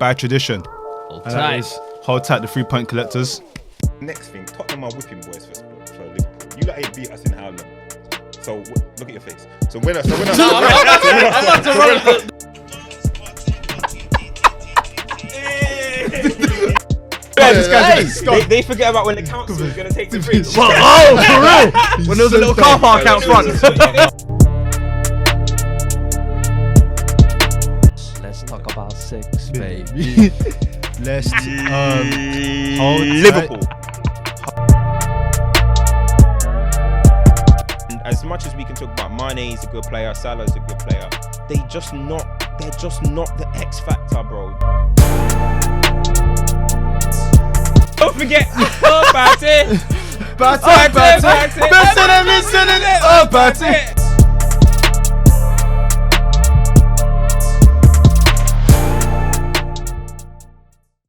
by tradition. Hold And that tight. is hold tight the 3-point collectors. Next thing, Tottenham are whipping boys for Liverpool. You lot ain't beat us in how long? So look at your face. So when I they forget about when the council is gonna take the free. For real? When there was a little car park out front. Let's talk about sex, baby. Let's hold Liverpool. And as much as we can talk about Mane is a good player, Salah is a good player, they're just not the X factor, bro. Don't forget about it.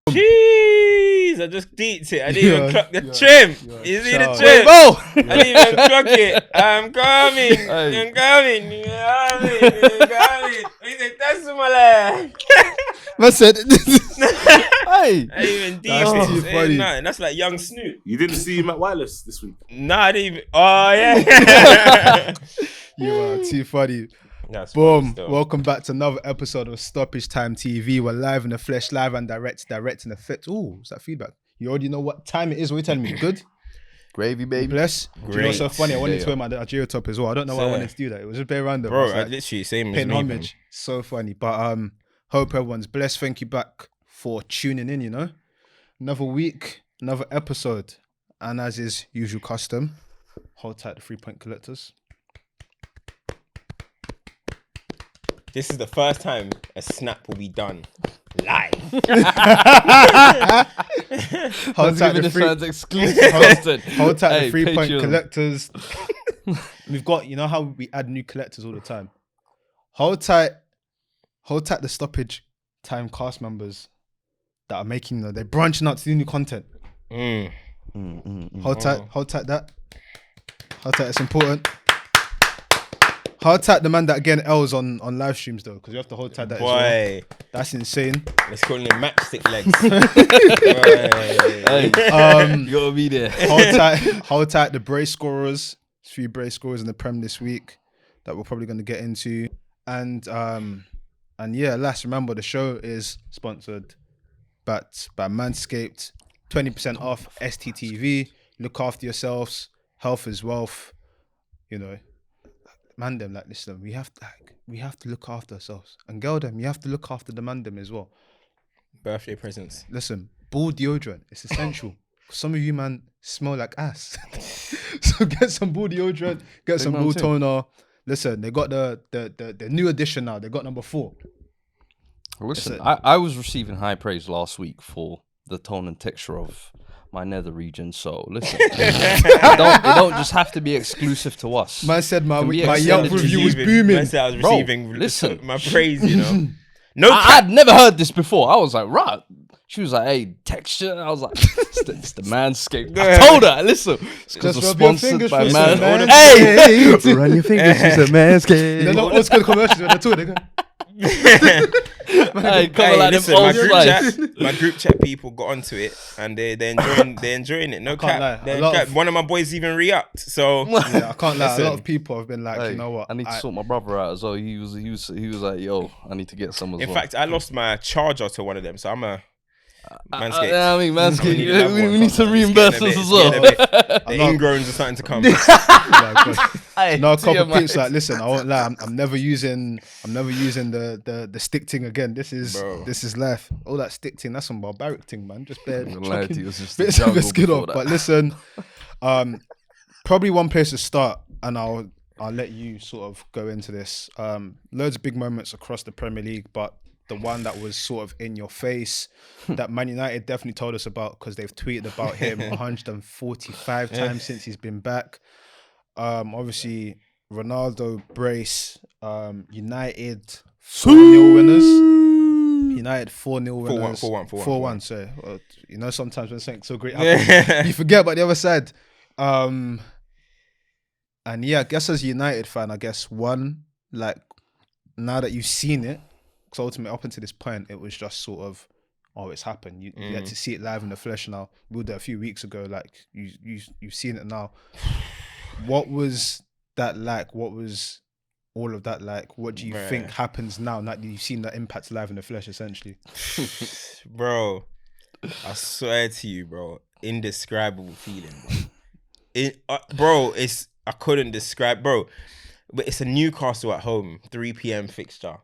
Jeez, I just deeped it. I didn't even clock the trim. You see the trim? I didn't even clock it. I'm coming. I'm coming. He said, that's my leg. I said, I didn't even deep That's too it. funny. That's like young Snoop. You didn't see Matt Wireless this week? Nah, I didn't even. Oh, yeah. you are too funny. That's Boom. funny still. Welcome back to another episode of Stoppage Time TV. We're live in the flesh, live and direct in effect. Ooh, is that feedback? You already know what time it is. What are you telling me? Good? Gravy, baby. Bless. Do you know what's so funny? I wanted to Yeah. wear my Nigeria top as well. I don't know why I wanted to do that. It was just very random. Bro, was I like, literally same as paying me. homage. So funny. But hope everyone's blessed. Thank you back for tuning in, you know. Another week, another episode. And as is usual custom, hold tight the 3-point collectors. This is the first time a snap will be done live. Hold tight the This three. sounds exclusive content. Hold tight Hey, the 3-point Patreon. collectors. We've got, you know how we add new collectors all the time. Hold tight the stoppage time cast members that are making they're branching out to do new content. Hold tight that. Hold tight, it's important. Hold tight the man that getting L's on live streams though, because you have to hold tight that as well. Boy, That's insane. let's call him matchstick legs. Hey, you gotta be there. Hold tight the brace scorers. There's a few brace scorers in the Prem this week that we're probably going to get into. And yeah, last, remember the show is sponsored by Manscaped. 20% off STTV. Look after yourselves. Health is wealth. You know, man them, like, listen, we have to look after ourselves. And girl them, you have to look after the man them as well. Birthday presents. Listen, ball deodorant, it's essential. Some of you, man, smell like ass. So get some ball deodorant, get some ball toner. Listen, they got the new edition now. They got number 4. Listen, I was receiving high praise last week for the tone and texture of my nether region. So listen, it don't just have to be exclusive to us. Man said my be Yelp extended review was Man booming. said I was Bro, receiving listen. my praise, you know. No I'd never heard this before. I was like, right. She was like, hey, texture. I was like, it's the Manscaped. I told her, listen, it's because Just we're rub your sponsored fingers by through some Man. Manscaped. Hey, run your fingers through the Manscaped. You know what's good commercials when they talk, they go, Hey, come like listen, them old slides. my group chat people got onto it and they're enjoying it. No can't cap. lie. One of my boys even re-upped. So yeah, I can't lie. Listen. A lot of people have been like, Hey, you know what? I need to sort my brother out as well. He was like, yo, I need to get some as well. in fact, I lost my charger to one of them. So I'm a Manscaped. I mean, Manscaped, We need another one, we need to it's reimburse getting a us as bit- well. getting a bit- The ingrowns are starting to come. Hey, No, a to your couple peeps man. like, listen, I won't lie. I'm never using the stick thing again. This is life. All that stick thing, that's some barbaric thing, man. Just bare I'm gonna lie to chucking you, it was just a bits of jungle the skin before off. that. But listen, probably one place to start, and I'll let you sort of go into this. Loads of big moments across the Premier League, but the one that was sort of in your face that Man United definitely told us about because they've tweeted about him 145 times since he's been back. Obviously, Ronaldo brace, United 4-0 winners. United 4-0 winners. 4-1, sorry. Well, you know, sometimes when something so great happens, you forget about the other side. And yeah, I guess as a United fan, I guess one, like, now that you've seen it, because ultimately up until this point, it was just sort of oh, it's happened. You had to see it live in the flesh now. We did it a few weeks ago. Like you've seen it now. What was that like? What was all of that like? What do you think happens now that you've seen that impact live in the flesh, essentially? Bro, I swear to you, bro, indescribable feeling, bro. I couldn't describe, bro. But it's a Newcastle at home, 3 p.m. fixture,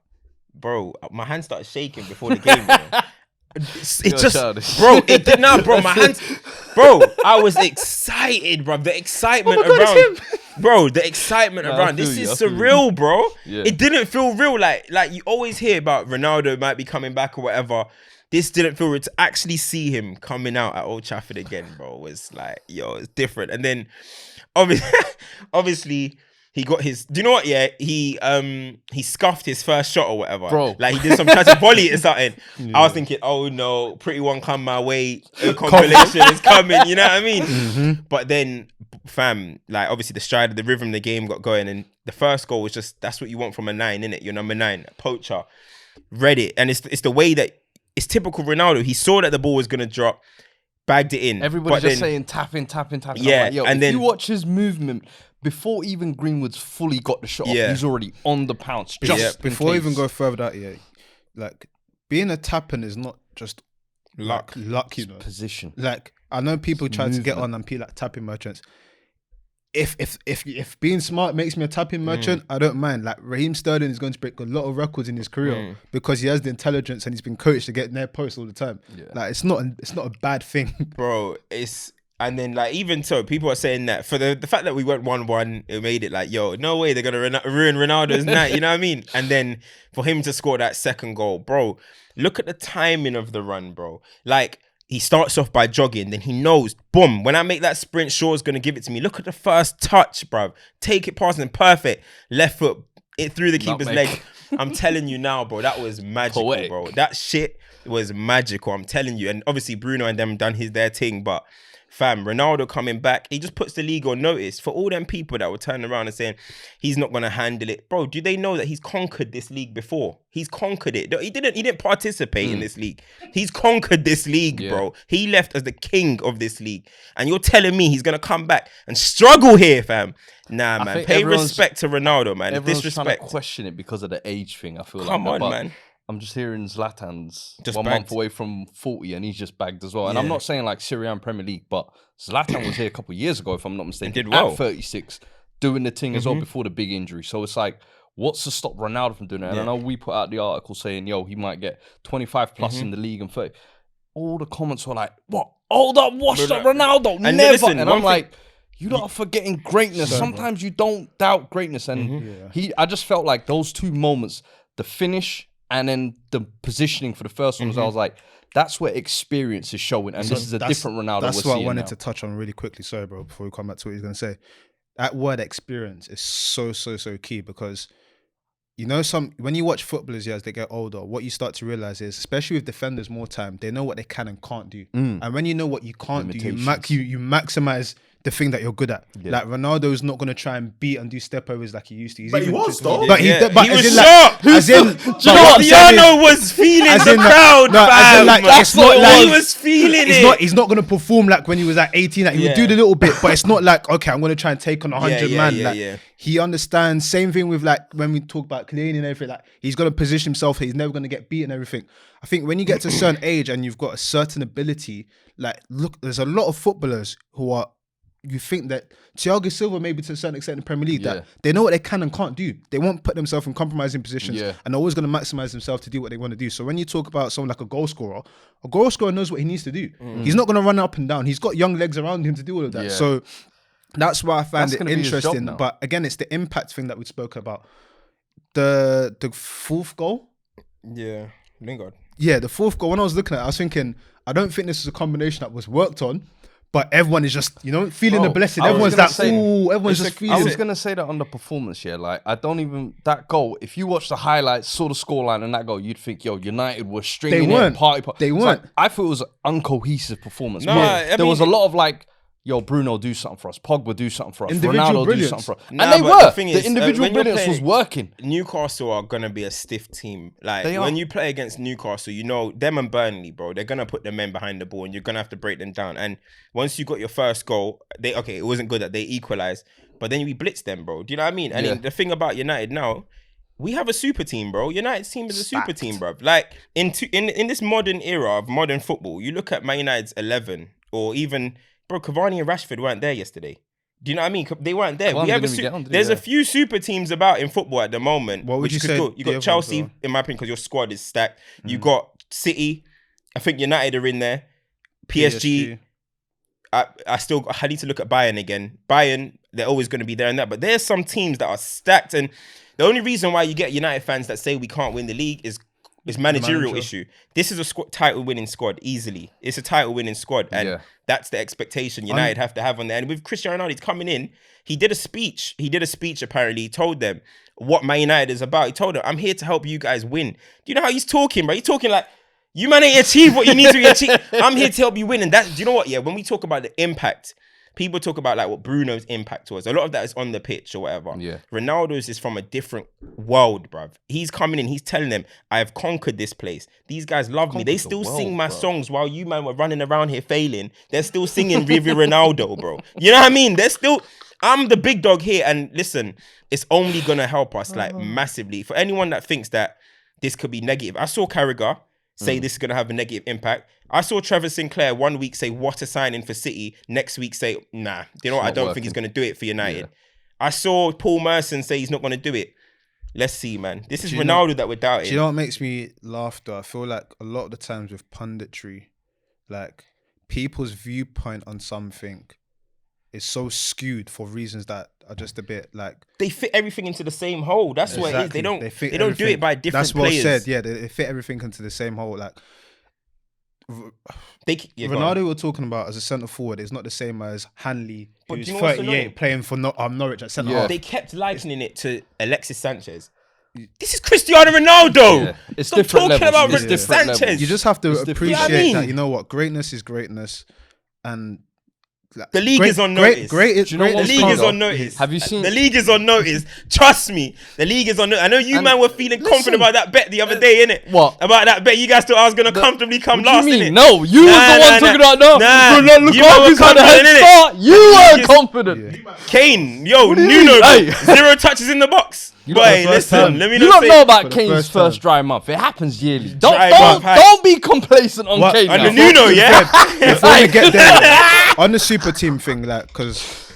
bro. My hands started shaking before the game, bro. It just, childish. Bro, it did not, bro. My hands, bro. I was excited, bro. The excitement around, bro. The excitement around. This is surreal, bro. Yeah. It didn't feel real. Like you always hear about Ronaldo might be coming back or whatever. This didn't feel real. To actually see him coming out at Old Trafford again, bro, was like, yo, it's different. And then, obviously. He got his. Do you know what? Yeah, he scuffed his first shot or whatever. Bro, like he did some type of volley or something. Yeah. I was thinking, oh no, pretty one come my way. A compilation is coming. You know what I mean? Mm-hmm. But then, fam, like obviously the stride of the rhythm of the game got going, and the first goal was just that's what you want from a 9, innit? You're number 9, poacher. Read it, and it's the way that it's typical Ronaldo. He saw that the ball was gonna drop. Bagged it in. Everybody's just saying tapping. Yeah, like, yo, and then you watch his movement before even Greenwood's fully got the shot off, he's already on the pounce. Just before even go further that, like being a tapping is not just luck, you know. Position. Like I know people try to get on and be like tapping merchants. If being smart makes me a tapping merchant, I don't mind. Like Raheem Sterling is going to break a lot of records in his career because he has the intelligence and he's been coached to get near post all the time. Yeah. Like it's not a bad thing, bro. And then like even so, people are saying that for the fact that we went 1-1, it made it like, yo, no way they're gonna ruin Ronaldo's night. You know what I mean? And then for him to score that second goal, bro, look at the timing of the run, bro. Like. He starts off by jogging, then he knows, boom, when I make that sprint, Shaw's going to give it to me. Look at the first touch, bruv. Take it past him, perfect. Left foot, it through the keeper's leg. I'm telling you now, bro, that was magical, bro. That shit was magical, I'm telling you. And obviously Bruno and them done their thing, but fam, Ronaldo coming back, he just puts the league on notice for all them people that were turning around and saying he's not going to handle it. Bro, do they know that he's conquered this league before? He's conquered it. He didn't participate in this league. He's conquered this league, bro. He left as the king of this league. And you're telling me he's going to come back and struggle here, fam. Nah, man. Pay respect to Ronaldo, man. Everyone's trying to question it because of the age thing, I feel like. Come on, man. I'm just hearing Zlatan's just 1 month away from 40 and he's just bagged as well. And I'm not saying like Syrian Premier League, but Zlatan was here a couple of years ago, if I'm not mistaken. Did well. At 36, doing the thing as well before the big injury. So it's like, what's to stop Ronaldo from doing it? And I know we put out the article saying, yo, he might get 25 plus in the league and 30. All the comments were like, what? Hold up, watch that Ronaldo. And never. Listen, and I'm like, you lot are forgetting greatness. Sometimes you don't doubt greatness. And I just felt like those 2 moments, the finish and then the positioning for the first one was, I was like, that's where experience is showing. And this is a different Ronaldo. That's what I wanted to touch on really quickly. Sorry, bro, before we come back to what you're going to say. That word experience is so key because, you know, when you watch footballers as they get older, what you start to realize is, especially with defenders more time, they know what they can and can't do. And when you know what you can't do, you maximize the thing that you're good at. Yeah. Like Ronaldo's not gonna try and beat and do step overs like he used to. But he was though. But he was shocked. As in, do you know what? Diano was feeling the crowd. No, as in, like, it's not like he was feeling it. He's not gonna perform like when he was at 18. Like he would do the little bit, but it's not like, okay, I'm gonna try and take on 100 man. He understands. Same thing with like when we talk about Clean and everything. Like he's gonna position himself. He's never gonna get beat and everything. I think when you get to a certain age and you've got a certain ability, like look, there's a lot of footballers who are. You think that Thiago Silva, maybe to a certain extent in the Premier League, that they know what they can and can't do. They won't put themselves in compromising positions and they're always going to maximize themselves to do what they want to do. So when you talk about someone like a goal scorer knows what he needs to do. He's not going to run up and down. He's got young legs around him to do all of that. Yeah. So that's why I find it interesting. But again, it's the impact thing that we spoke about. The 4th goal. Yeah, Lingard. Yeah, the 4th goal. When I was looking at it, I was thinking, I don't think this is a combination that was worked on. But everyone is just, you know, feeling the blessing. Everyone's like, ooh, everyone's just feeling it. I was going to say that on the performance, like, I don't even, that goal, if you watch the highlights, saw the scoreline and that goal, you'd think, yo, United was stringing it, party. They weren't. Like, I thought it was an uncohesive performance. No, there was a lot of, like, yo, Bruno, do something for us. Pogba, do something for us. Individual Ronaldo, brilliance. do something for us. Nah, And they but the were. thing The is, individual when you're brilliance was playing- working. Newcastle are gonna be a stiff team. Like They when are. you play against Newcastle, you know them and Burnley, bro. They're gonna put the men behind the ball, and you're gonna have to break them down. And once you got your first goal, it wasn't good that they equalized, but then we blitzed them, bro. Do you know what I mean? And Yeah. then the thing about United now, we have a super team, bro. United's team is a super team, bro. Like in this modern era of modern football, you look at Man United's 11, or even bro, Cavani and Rashford weren't there yesterday. Do you know what I mean? They weren't there. Cavani We have didn't even get on, did he? there's a Yeah. few super teams about in football at the moment. What would which you is say good. You the got other Chelsea, ones are? in my opinion, because your squad is stacked. You got City. I think United are in there. PSG. I need to look at Bayern again. Bayern, they're always going to be there and that. But there's some teams that are stacked. And the only reason why you get United fans that say we can't win the league is managerial manager. issue. This is a title winning squad easily. It's a title winning squad. And Yeah. that's the expectation United have to have on there. And with Cristiano Ronaldo, he's coming in. He did a speech. Apparently. He told them what Man United is about. He told them, I'm here to help you guys win. Do you know how he's talking, bro? He's talking like, you man ain't achieved what you need to achieve. I'm here to help you win. And that, do you know what? Yeah, when we talk about the impact, people talk about like what Bruno's impact was. A lot of that is on the pitch or whatever. Yeah. Ronaldo's is from a different world, bruv. He's coming in, he's telling them, I have conquered this place. These guys love me. They Conquered the still world, sing my bro. songs while you man were running around here failing. They're still singing Viva Ronaldo, bro. You know what I mean? I'm the big dog here. And listen, it's only going to help us like massively. For anyone that thinks that this could be negative. I saw Carragher say this is going to have a negative impact. I saw Trevor Sinclair one week say, what a signing for City. Next week say, nah, you know what? I don't think he's going to do it for United. Yeah. I saw Paul Merson say he's not going to do it. Let's see, man. This is Do you know- Ronaldo that we're doubting. Do you know what makes me laugh though? I feel like a lot of the times with punditry, like people's viewpoint on something is so skewed for reasons that are just a bit like They fit everything into the same hole. That's what it is. They don't fit do it everything. by different That's well players. said. Yeah, they fit everything into the same hole. Like Go on. Ronaldo we're talking about as a centre forward is not the same as Hanley, But who's do you know what's 38 annoying? playing for Norwich at centre Yeah. half. They kept likening it to Alexis Sanchez. This is Cristiano Ronaldo. Yeah. It's Stop different talking levels. about It's different Sanchez. levels. You just have to It's different. appreciate You know what I mean? that. You know what? Greatness is greatness, and like, The league is on notice. Great is Do you know great. what The is league is calm. on notice. Have you seen- The league is on notice. Trust me. The league is on notice. I know you And man were feeling listen, confident about that bet the other day, innit? What? About that bet. You guys thought I was going to comfortably come What do last, you mean? innit? No, you was the one talking about no. Nah. You Lukaku's were had a head confident, innit? start. You were just- confident. Kane. Yo, do you Nuno. mean? bro. Hey. 0 touches in the box. know, Boy, the first listen. time. Let me You not don't say. know for about the Kane's first first time. dry month. It happens yearly. Dry month, hey. Don't be complacent on What? Kane. And And now. the Nuno, yeah? Before we get there, on the super team thing, like, because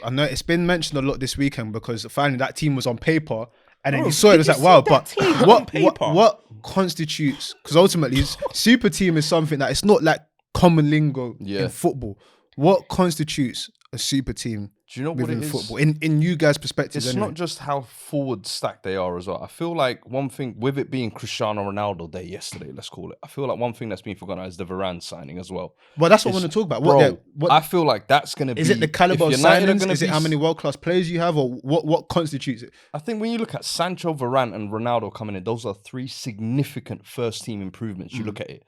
I know it's been mentioned a lot this weekend because finally that team was on paper, and then Bro, you saw it, it was did like, you wow, see but that team on what paper? constitutes? Because ultimately, super team is something that it's not like common lingo Yeah. in football. What constitutes a super team? Do you know what within it is? football? In you guys' perspective, It's not just how forward stacked they are as well. I feel like one thing, with it being Cristiano Ronaldo Day yesterday, let's call it, I feel like one thing that's been forgotten is the Varane signing as well. Well, that's what I want to talk about. Bro, What I feel like that's going to be... is it? The caliber of if United are signings? gonna Is it be how many world class players you have, or what constitutes it? I think when you look at Sancho, Varane and Ronaldo coming in, those are three significant first team improvements. You look at it.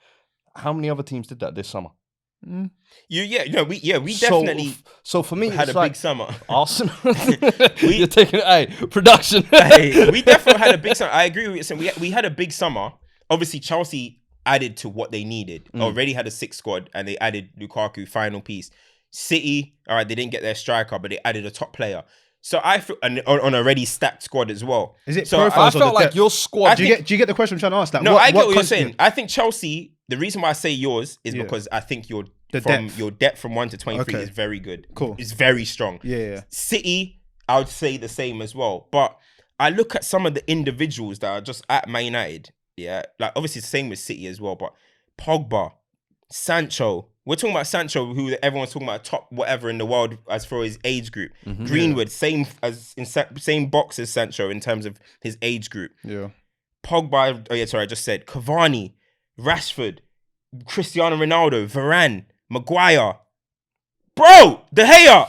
How many other teams did that this summer? We definitely So for me, had it's a like big summer. Arsenal. You're taking production. Hey, we definitely had a big summer. I agree with you. So we had a big summer. Obviously, Chelsea added to what they needed. Already had a 6 squad, and they added Lukaku, final piece. City, all right, they didn't get their striker, but they added a top player. So I feel on a already stacked squad as well. Is it so profiles I or felt the like depth? your squad. Do you get the question I'm trying to ask? Like, No, I get what you're constitutes- saying. I think Chelsea, the reason why I say yours is Yeah. because I think your The depth from 1 to 23 Okay. is very good. Cool. It's very strong. Yeah. City, I would say the same as well. But I look at some of the individuals that are just at Man United. Yeah. Like, obviously, the same with City as well. But Pogba, Sancho. We're talking about Sancho, who everyone's talking about top whatever in the world as for his age group. Greenwood, same box as Sancho in terms of his age group. Yeah. Pogba, I just said Cavani, Rashford, Cristiano Ronaldo, Varane, Maguire. Bro, De Gea.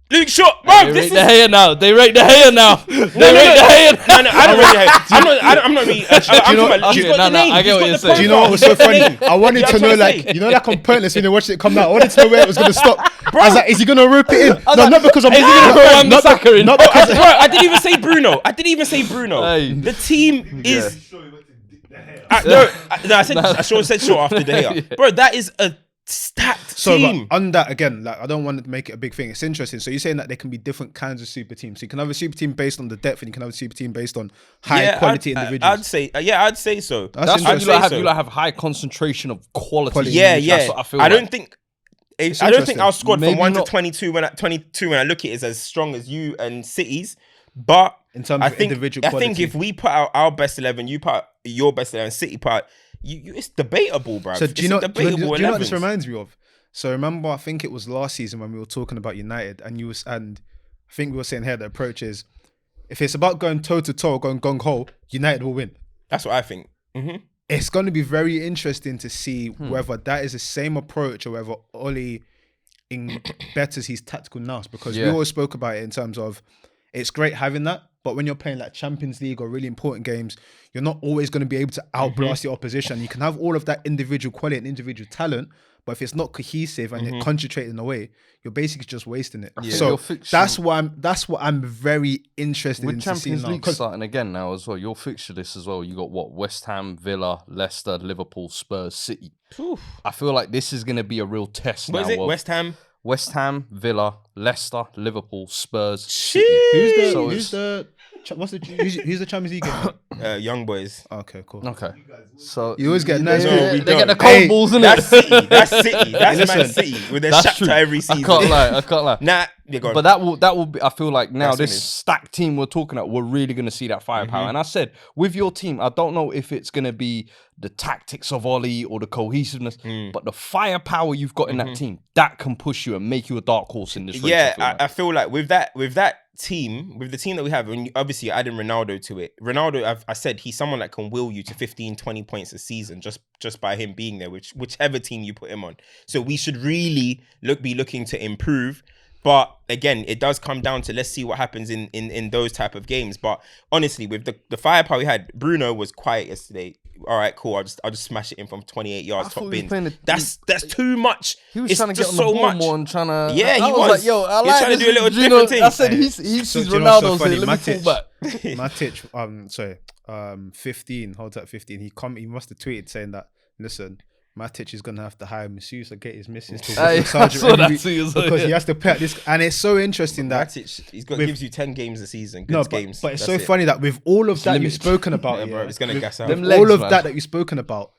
Luke Shaw, bro. They This rate is the hair now. They rate the hair now. They rate the hair. no, I don't really hate. I'm not really. I'm talking about. He's got the name. I get what you're saying. Do you know what was so funny? I wanted Yeah, to I'm know, trying to like, say. you know, like on Pointless when you watched it come out. I wanted to know where it was going to stop. I was like, is he going to rope it in? No, not because I'm. Is he gonna throw Wan-Bissaka in? Not because. Bro, I didn't even say Bruno. Hey. The team is. I sure said Shaw after the hair. Bro, that is a stacked So team. but on that again, like I don't want to make it a big thing. It's interesting. So you're saying that there can be different kinds of super teams. So you can have a super team based on the depth, and you can have a super team based on high quality individuals. I'd say so. That's when interesting. you have high concentration of quality. Yeah. That's what I feel. I like. don't think. I don't think our squad Maybe from 1 not. to 22 when I look at it is as strong as you and City's, but In terms I of think individual I think quality. if we put out our best 11, you put out your best 11, City put out, it's debatable, bro. So do you know what Debatable this reminds me of? So remember, I think it was last season when we were talking about United, and I think we were saying here the approach is, if it's about going toe to toe, going gung ho, United will win. That's what I think. It's going to be very interesting to see whether that is the same approach or whether Oli betters his tactical nous, because we always spoke about it in terms of it's great having that, but when you're playing like Champions League or really important games, you're not always going to be able to outblast your opposition. You can have all of that individual quality and individual talent, but if it's not cohesive and you're concentrated in a way, you're basically just wasting it. Yeah. So Your fixture- that's what I'm very interested in With to see Champions now. League 'Cause starting again now as well, your fixture list as well. You got what? West Ham, Villa, Leicester, Liverpool, Spurs, City. I feel like this is going to be a real test What now. is it? of West Ham. Villa, Leicester, Liverpool, Spurs, Shit. City. who's the Champions League game? Young boys. Okay, cool. Okay, so You always get nice. No, we they get the don't. cold Hey, balls in That's it. City. That's City. That's Man Listen, City with their That's Shakhtar true. every season. I can't lie. Nah, you're gone. But that will be. I feel like now That's this what it is. stacked team we're talking about, we're really going to see that firepower. And I said with your team, I don't know if it's going to be the tactics of Oli or the cohesiveness, but the firepower you've got in that team that can push you and make you a dark horse in this race. Yeah, I feel like with that team, with the team that we have, and obviously adding Ronaldo to it. Ronaldo, I said he's someone that can will you to 15, 20 points a season just by him being there, whichever team you put him on. So we should really be looking to improve. But again, it does come down to let's see what happens in those type of games. But honestly, with the firepower we had, Bruno was quiet yesterday. All right, cool. I'll just smash it in from 28 yards top bin. That's too much. He was It's trying to get just on the so ball much. more and trying to. Yeah, he I was. like, yo, I He was like trying to this. do a little You know, different thing. I said he sees So, do you know what's so Ronaldo funny? saying, let me pull back. Matic, 15, holds at 15. He must have tweeted saying that, listen, Matic is gonna have to hire masseuse or get his missus to Hey, work I saw that week too as well, because he yeah. has to pay this. And it's so interesting that Matic, gives you 10 games a season. Good no, games. but it's That's so it. funny that with all of that you've limited. spoken about, Yeah, bro, it's gonna with gas out. Them all legs, of man. that you've spoken about,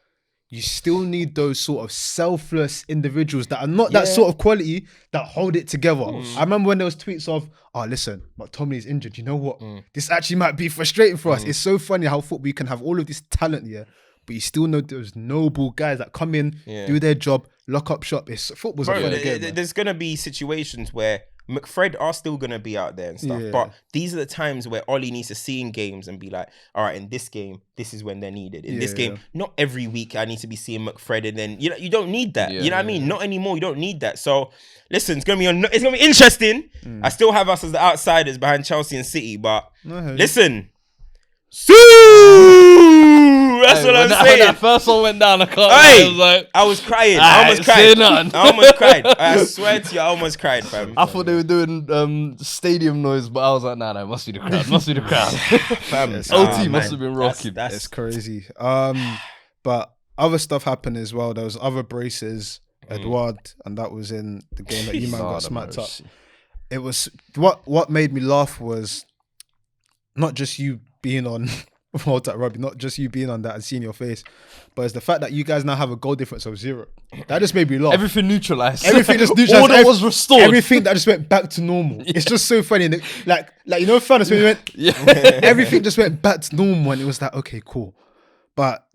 you still need those sort of selfless individuals that are not that sort of quality that hold it together. I remember when there was tweets of, oh, listen, McTominay's injured. You know what? This actually might be frustrating for us. It's so funny how football you can have all of this talent here, but you still know those noble guys that come in, do their job, lock up shop. Football's a Bro, funny game, man. there's gonna be situations where McFred are still gonna be out there and stuff, Yeah. but these are the times where Ollie needs to see in games and be like, all right, in this game, this is when they're needed. In this game, not every week I need to be seeing McFred, and then you don't need that. You know what I mean? Not anymore. You don't need that. So listen, it's gonna be interesting. I still have us as the outsiders behind Chelsea and City, but listen. That's what I'm saying. When that first one went down, I can't. Hey, I was like, I was crying. I Aight, almost say cried. nothing. I almost cried. I swear to you, I almost cried, fam. I thought they were doing stadium noise, but I was like, nah, it must be the crowd. Must be the crowd. Fam, OT must have been rocking. It's crazy. But other stuff happened as well. There was other braces, Edouard, and that was in the game that you man got smacked up. It was what made me laugh was not just you being on hold that Robbie, not just you being on that and seeing your face, but it's the fact that you guys now have a goal difference of 0. That just made me laugh. Everything neutralized. Everything just neutralized. Order was restored. Everything that just went back to normal. It's just so funny. And like you know, fairness when you went, everything just went back to normal, and it was like, okay, cool. But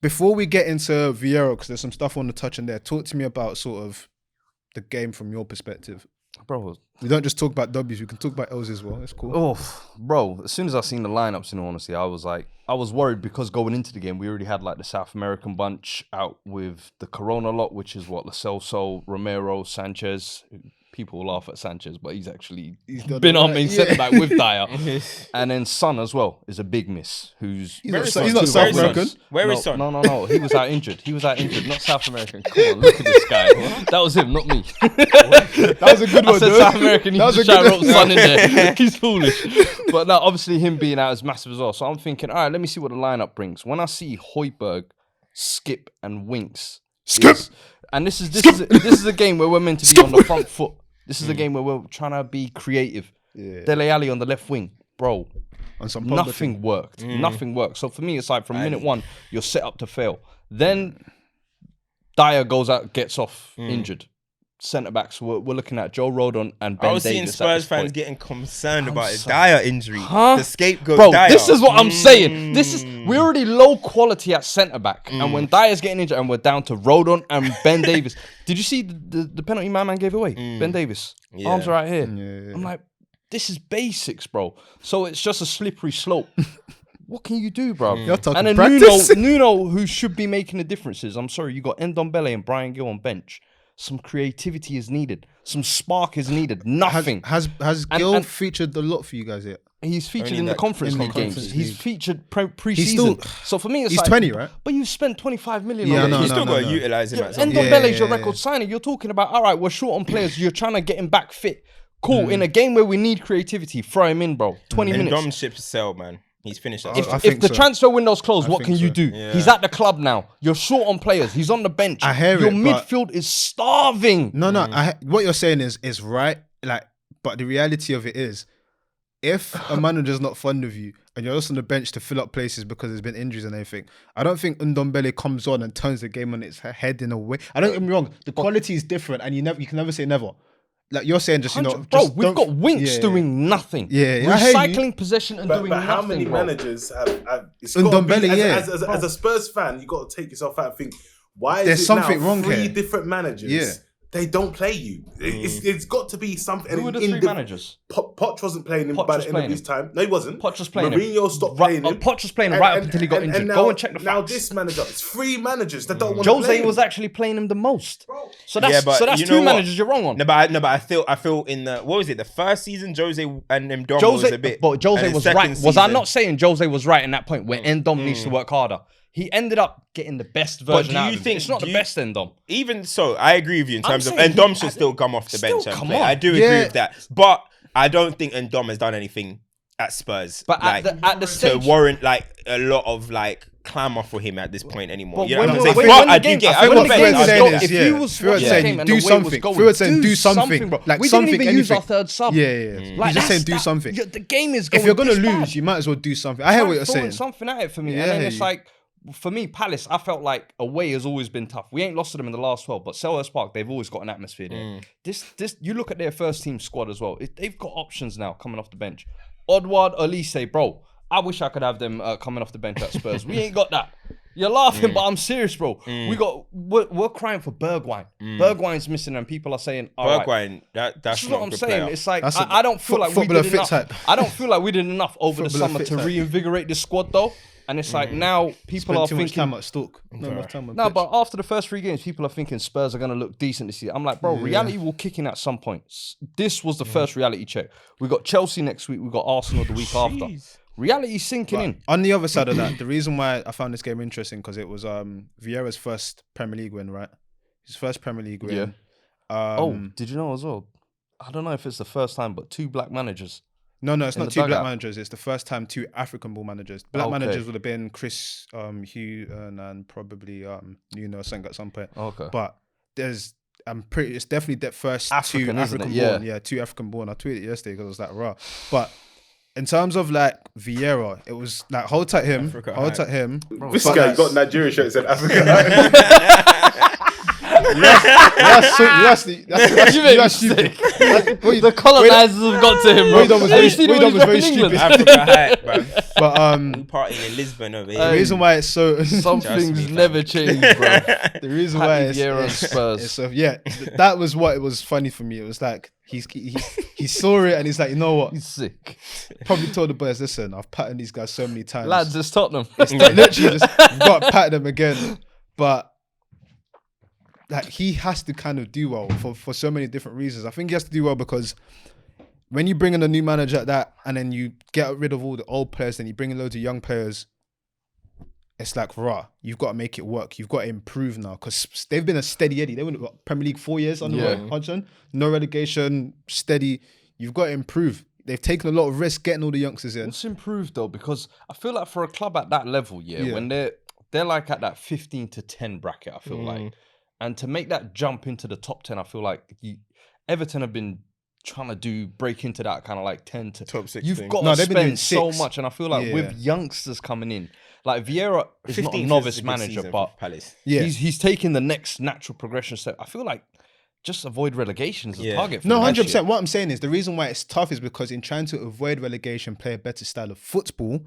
before we get into Vieira, because there's some stuff I want to touch on there, talk to me about sort of the game from your perspective. Bro, We don't just talk about W's, we can talk about L's as well. It's cool. oh, bro, as soon as I seen the lineups, in all honesty, I was worried because going into the game, we already had like the South American bunch out with the Corona lot, which is what, Lo Celso, Romero, Sanchez, people will laugh at Sanchez, but he's actually done been it our right, main yeah. centre back with Dyer. And then Son as well is a big miss. He's not Son? South Where is American. Son? Where is Son? No. He was out injured. Not South American. Come on, look at this guy. That was him, not me. That was a good I one, said though. South American. He That was just a tried good to rope Son in there. He's foolish. But now, obviously, him being out is massive as well. So I'm thinking, all right, let me see what the lineup brings. When I see Højbjerg, Skip, and Winks, and this is a game where we're meant to be on the front foot. This is a game where we're trying to be creative. Yeah. Dele Alli on the left wing, bro. On some Nothing worked. Nothing worked. So for me, it's like from minute one, you're set up to fail. Then Dyer goes out, gets off injured. Centre backs, we're looking at Joe Rodon and Ben I was Davies. seeing Spurs fans point. getting concerned about his Dyer injury. Huh? The scapegoat Bro, Dyer. this is what I'm saying. We're already low quality at centre back, and when Dyer's getting injured, and we're down to Rodon and Ben Davies. Did you see the penalty my man gave away? Ben Davies, arms are right here. Yeah. I'm like, this is basics, bro. So it's just a slippery slope. What can you do, bro? You're talking And then practice. Nuno, who should be making the differences. I'm sorry, you got Ndombele and Brian Gill on bench. Some creativity is needed. Some spark is needed. Nothing. Has And- Gil and- featured a lot for you guys yet? He's featured Only in the that- conference in the league games. Conference He's League. featured pre-season. still- So for me, it's He's like 20, right? But you spent 25 million Yeah, on no, him. You no, still no, got to no. utilize him at some point. Ndombele's your Yeah. record signing. You're talking about, all right, we're short on players. You're trying to get him back fit. Cool. In a game where we need creativity, throw him in, bro. 20 And minutes. Dom's ship sailed, man. He's finished that. If, I if think the so. transfer window's closed, what think can you so. do? Yeah. He's at the club now. You're short on players. He's on the bench. I hear Your it, but- midfield is starving. No. What you're saying is right. Like, but the reality of it is, if a manager's not fond of you and you're just on the bench to fill up places because there's been injuries and everything, I don't think Ndombele comes on and turns the game on its head in a way. I don't get me wrong. The quality is different, and you can never say never. Like you're saying, just Bro, just we've don't- got Winks Yeah. doing nothing. Yeah, I hear you. Recycling possession and But doing how nothing, many bro. managers have it's Ndombele, gotta be, yeah. as a Spurs fan, you got to take yourself out and think, why is There's it something now wrong three here. different managers? Yeah. They don't play you. It's got to be something. Who were the three managers? Poch wasn't playing him Poch by was the end of playing his him. time. No, he wasn't. Poch was playing him. Mourinho stopped Right, playing him. Poch was playing him right up until he got injured. Go and check the Now facts. this manager, it's three managers that don't want to play Jose him. was actually playing him the most. So Yeah, that's but so that's you two know what? managers you're wrong on. No, but I feel in the what was it? The first season, Jose and Ndom was a bit. But Jose and the was second right. Was I season- not saying Jose was right in that point where Ndom needs to work harder? He ended up getting the best version do out you of him. think- It's not do the you- best Ndom. Even so, I agree with you in I'm terms of saying Ndom he- should still come off the still bench and come play. on. I do Yeah. agree with that, but I don't think Ndom has done anything at Spurs. But like, at the to stage, warrant like a lot of like clamour for him at this point anymore. But You know when what I'm we- saying? when- But when I the do game- get. I I think will when the bet. game I was get going, that. if you was Feward watching saying the game and do the way it was something. going, Feward saying do do something. bro. Like We something, didn't even use anything. our third sub. Yeah. Like, He's just that's saying do that- something. The game is going If you're gonna this bad. lose, you might as well do something. I hear what you're Throwing saying. something at it for me. Yeah, And I then hear it's you. like, for me, Palace, I felt like away has always been tough. We ain't lost to them in the last 12, but Selhurst Park, they've always got an atmosphere there. This, you look at their first team squad as well. They've got options now coming off the bench. Odward, Elise, bro. I wish I could have them coming off the bench at Spurs. We ain't got that. You're laughing, but I'm serious, bro. We're crying for Bergwijn. Bergwijn's missing, and people are saying, all right. Bergwijn, that's That's not what a I'm good saying. player. It's like That's I don't feel like we footballer did fit enough. type. I don't feel like we did enough over the Footballer summer fit to type. reinvigorate the squad, though. And it's like now people are Spend too much thinking. time at Stoke. No much time on No, pitch. but after the first 3 games, people are thinking Spurs are going to look decent this year. I'm like, bro, reality will kick in at some point. This was the first reality check. We got Chelsea next week. We got Arsenal the week after. Reality's sinking in. On the other side of that, the reason why I found this game interesting because it was Vieira's first Premier League win, right? His first Premier League win. Oh, did you know as well? I don't know if it's the first time, but 2 black managers. No, it's in not the 2 black dugout. managers. It's the first time 2 African ball managers. Black Okay. managers would have been Chris Hugh and probably Nuno Seng at some point. Okay. But it's definitely that first African, 2 isn't it? African Yeah. born. Yeah, 2 African born. I tweeted it yesterday because it was that raw. But in terms of like Vieira, it was like hold tight him. This But guy like- got Nigerian shirt said Africa. That's stupid. The colonizers have got to him, bro. Wait, that was Have you very- seen wait, him when that was he's very back in stupid. England? Africa hype, bro. But We partying in Lisbon over the here. reason why it's so Some Trust things me, fam. never change, bro. the reason why Patty Vieira and Spurs. so yeah, that was what it was funny for me. It was like he saw it and he's like, you know what? He's sick. Probably told the boys, listen, I've patted these guys so many times. Lads, it's Tottenham. Literally just got to pat them again. But like he has to kind of do well for so many different reasons. I think he has to do well because when you bring in a new manager at that, and then you get rid of all the old players, and you bring in loads of young players, it's like, you've got to make it work. You've got to improve now because they've been a steady Eddie. They went to Premier League 4 years under Hodgson. No relegation, steady. You've got to improve. They've taken a lot of risk getting all the youngsters in. What's improved though? Because I feel like for a club at that level, when they're like at that 15 to 10 bracket, I feel like, and to make that jump into the top 10, I feel like Everton have been trying to break into that kind of like 10 to top 6. You've got to spend so much, and I feel like with youngsters coming in, like Vieira is not a novice manager, but he's taking the next natural progression step. I feel like just avoid relegation is a target for 100%. What I'm saying is the reason why it's tough is because in trying to avoid relegation, play a better style of football,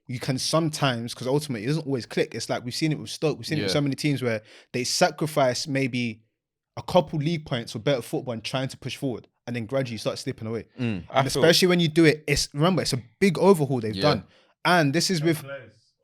you can sometimes, because ultimately it doesn't always click. It's like we've seen it with Stoke, we've seen it with so many teams where they sacrifice maybe a couple league points for better football and trying to push forward, and then gradually start slipping away. And especially when you do it, it's a big overhaul they've done, and this is with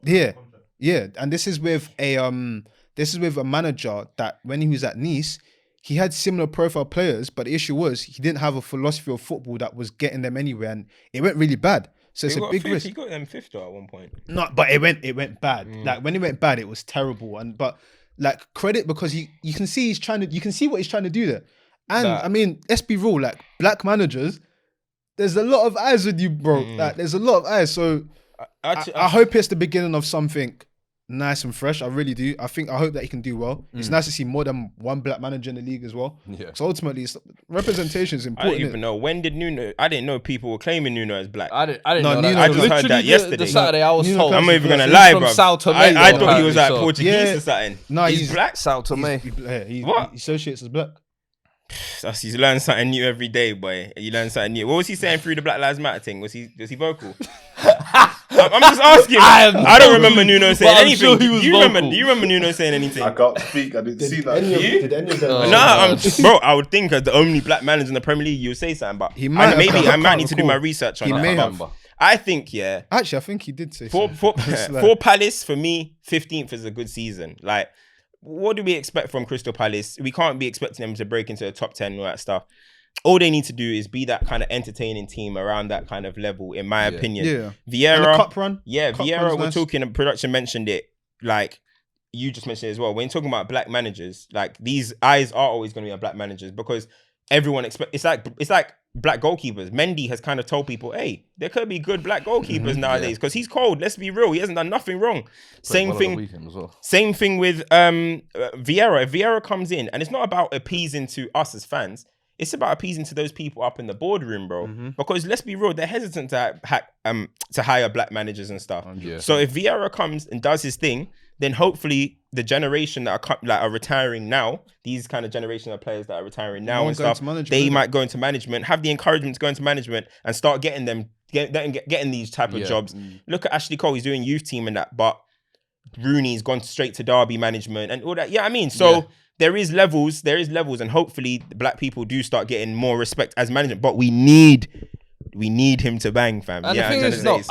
and this is with a manager that when he was at Nice, he had similar profile players, but the issue was he didn't have a philosophy of football that was getting them anywhere, and it went really bad. So it's a big risk. He got them fifth though at one point. No, but it went bad. Like when it went bad, it was terrible. But like credit because you can see you can see what he's trying to do there. And I mean, let's be real, like black managers, there's a lot of eyes with you, bro. Like there's a lot of eyes. So I hope it's the beginning of something nice and fresh. I really do. I hope that he can do well. It's nice to see more than one black manager in the league as well. Yeah. So ultimately, representation is important. I didn't even know. When did Nuno? I didn't know people were claiming Nuno as black. I didn't know that. I just heard that yesterday. The Saturday I was told. I'm not even gonna lie, bro. I thought he was like Portuguese or something. No, he's black. Sao Tome. He associates as black. He's learning something new every day, boy. You learn something new. What was he saying through the Black Lives Matter thing? Was he vocal? I'm just asking. I don't remember Nuno saying anything. Sure do you remember Nuno saying anything? I can't speak. I didn't see that. Did any of them? Bro, I would think as the only black manager in the Premier League, you would say something. But I might need to do my research on that. I think, actually, I think he did say for Palace, for me, 15th is a good season. Like, what do we expect from Crystal Palace? We can't be expecting them to break into the top 10 and all that stuff. All they need to do is be that kind of entertaining team around that kind of level, in my opinion. Yeah. Vieira, and the cup run. Yeah, Vieira, we're talking, and production mentioned it, like, you just mentioned it as well. When you're talking about black managers, like, these eyes are always going to be on black managers because everyone it's like black goalkeepers. Mendy has kind of told people, hey, there could be good black goalkeepers nowadays because he's cold. Let's be real. He hasn't done nothing wrong. Same thing with Vieira. If Vieira comes in, and it's not about appeasing to us as fans, it's about appeasing to those people up in the boardroom, bro. Because let's be real, they're hesitant to hire black managers and stuff. So if Vieira comes and does his thing, then hopefully the generation that are retiring now, these kind of generation of players that are retiring now and stuff, they might go into management, have the encouragement to go into management and start getting these type of jobs. Look at Ashley Cole, he's doing youth team and that, but Rooney's gone straight to Derby management and all that. Yeah, I mean, so there is levels, and hopefully the black people do start getting more respect as management, but we need him to bang, fam. And the thing is, there's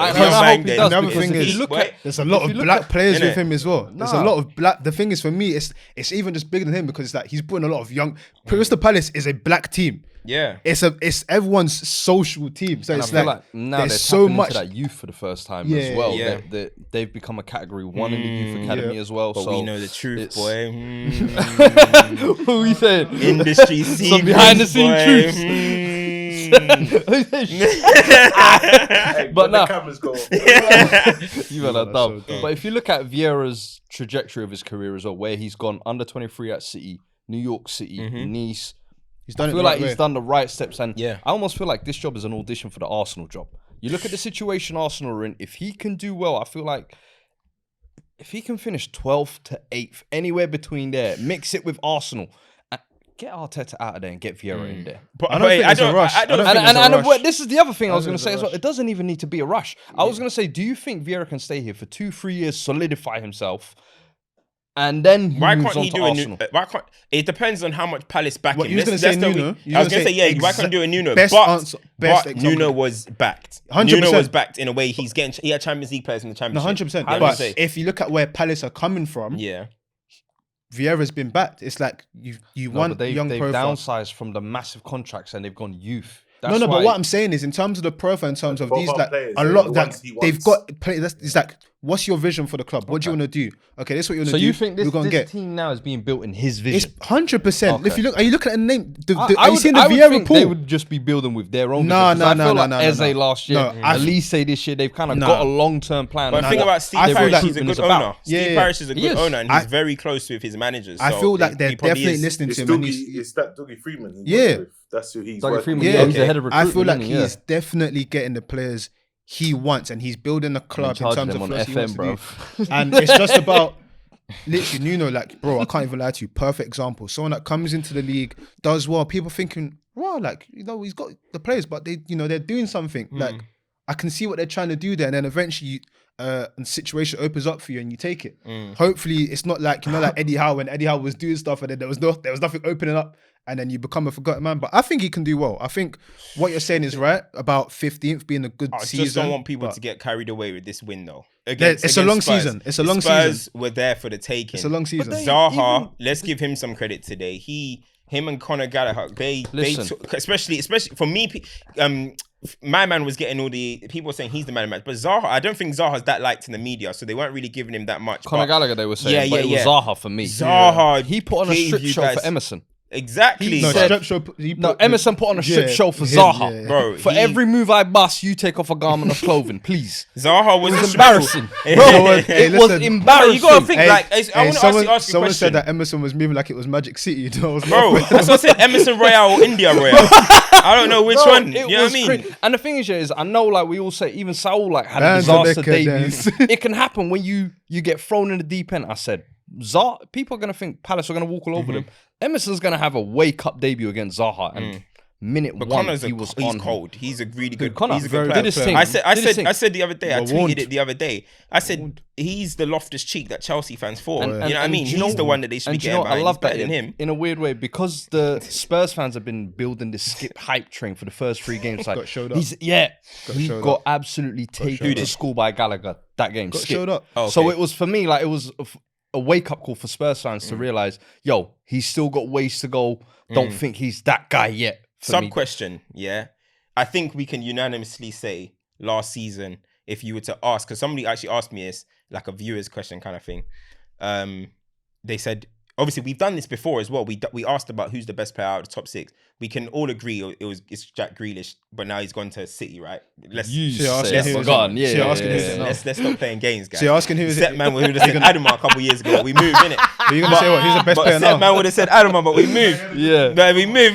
a lot of black players with him as well. There's a lot of black. The thing is, for me, it's even just bigger than him because it's like he's putting a lot of young. Crystal Palace is a black team. Yeah, it's everyone's social team. So and it's like now there's they're so tapping much into that youth for the first time as well. Yeah. They've become a category 1 in the youth academy as well. But so we know the truth, boy. What are we saying? Industry secrets, some behind the scene truths. But now, the cameras go off. You are dumb. But if you look at Vieira's trajectory of his career as well, where he's gone under 23 at City, New York City, Nice. He's done he's done the right steps, and I almost feel like this job is an audition for the Arsenal job. You look at the situation Arsenal are in. If he can do well, I feel like if he can finish 12th to 8th, anywhere between there, mix it with Arsenal. Get Arteta out of there and get Vieira in there. But I don't think it's a rush. And this is the other thing I was going to say as well. It doesn't even need to be a rush. I was going to say, do you think Vieira can stay here for 2-3 years, solidify himself, and then why can't he do Arsenal? It depends on how much Palace back him. I was going to say, why can't he do a Nuno? But Nuno was backed. 100%. Nuno was backed in a way. He had Champions League players in the Championship. 100%. But if you look at where Palace are coming from, Vieira's been backed. It's like you want they've young profile. downsized from the massive contracts and they've gone youth. No, but what I'm saying is, in terms of the profile, in terms of these, like players, a lot of the that ones he they've wants. got. It's like, what's your vision for the club? What do you want to do? Okay, this is what you want to So do. you think We're gonna this get. team now is being built in his It's vision? 100%. If Okay. you look, are you looking at the name? I Are you seeing the would Vieira think report? they would just be building with their own. No, vision, 'cause no, I feel no, like no, Eze no. last year, No, I- Elise this year, they've kind of No. got a long-term plan. But the on thing what about Steve I feel Parish, like- he's a Recruitment good is about. owner. Steve Yeah. Parish is a He good is. owner, and he's very close with his managers. I so feel like he they're probably definitely is. listening It's to him. And Dougie, that Dougie Freeman. He Yeah. works with. That's who he's Dougie working Freeman, with. Yeah, he's the head of I feel like recruitment, isn't he? he's definitely getting the players he wants, and he's building the club in charge terms them of on what he wants FM, to bro. do. And it's just about literally Nuno. Like, bro, I can't even lie to you. Perfect example. Someone that comes into the league, does well. People thinking, wow, like, you know, he's got the players, but they, you know, they're doing something. Like, I can see what they're trying to do there, and then eventually a situation opens up for you and you take it. Hopefully it's not like, you know, like Eddie Howe, when Eddie Howe was doing stuff and then there was nothing opening up and then you become a forgotten man. But I think he can do well. I think what you're saying is right about 15th being a good I season. just don't want people but to get carried away with this win, though. it's a long Spurs. season. It's a long Spurs season. were there for the taking. It's a long season. Zaha, let's give him some credit today. Him and Conor Gallagher, they took, especially for me, my man was getting all the people were saying he's the man of the match, but Zaha, I don't think Zaha's that liked in the media, so they weren't really giving him that much. Conor but Gallagher, they were saying, but it was Zaha for me. Zaha, He put on a gave strip you show guys- for Emerson. Exactly. No, said- strip show, No, Emerson put on a strip show for his- Zaha. yeah. Bro, For every move I bust, you take off a garment of clothing, please. Zaha was It was instrumental. embarrassing. Bro, it was listen, embarrassing. You gotta think like I want to ask you a someone question. said that Emerson was moving like it was Magic City. You know, Bro, that's what I said. Emerson Royale or India Royale. I don't know which Bro, one. it You know what I was mean? crazy. And the thing is, I know, like we all say, even Saul like had a Bands disaster of debut. decadence. It can happen when you get thrown in the deep end. I said, people are gonna think Palace are gonna walk all over them. Emerson's gonna have a wake up debut against Zaha, and minute But one Connor's he was he's on. cold. He's a really good. Connor, he's a very good did player. his thing. I Did his thing. said the other day. I You're tweeted warned. it the other day. I said he's the Loftus Cheek that Chelsea fans fought. And- you know what I and mean? do you He's know- the one that they should be and do you getting know what? behind. I love He's better that than him. in a weird way because the Spurs fans have been building this skip hype train for the first 3 games. Like Got showed up. he showed got up. absolutely taken showed to up. school by Gallagher that game. Got Skip. showed up. Oh, So okay. it was for me like it was a wake up call for Spurs fans to realize, yo, he's still got ways to go. Don't think he's that guy yet. For Sub me. question, yeah. I think we can unanimously say last season, if you were to ask, because somebody actually asked me this, like a viewer's question kind of thing. They said, obviously we've done this before as well. We asked about who's the best player out of the top 6. We can all agree it's Jack Grealish, but now he's gone to City, right? Let's You So you're asking said who is forgotten. it? Yeah, So you're yeah, asking yeah, who's it yeah. now? let's stop playing games, guys. So you're asking who is it? Set man would have said Adama a couple years ago. We moved, innit? Are you gonna say what? Who's the best But player Set now? man would have said Adama, but we moved. Yeah. But we move.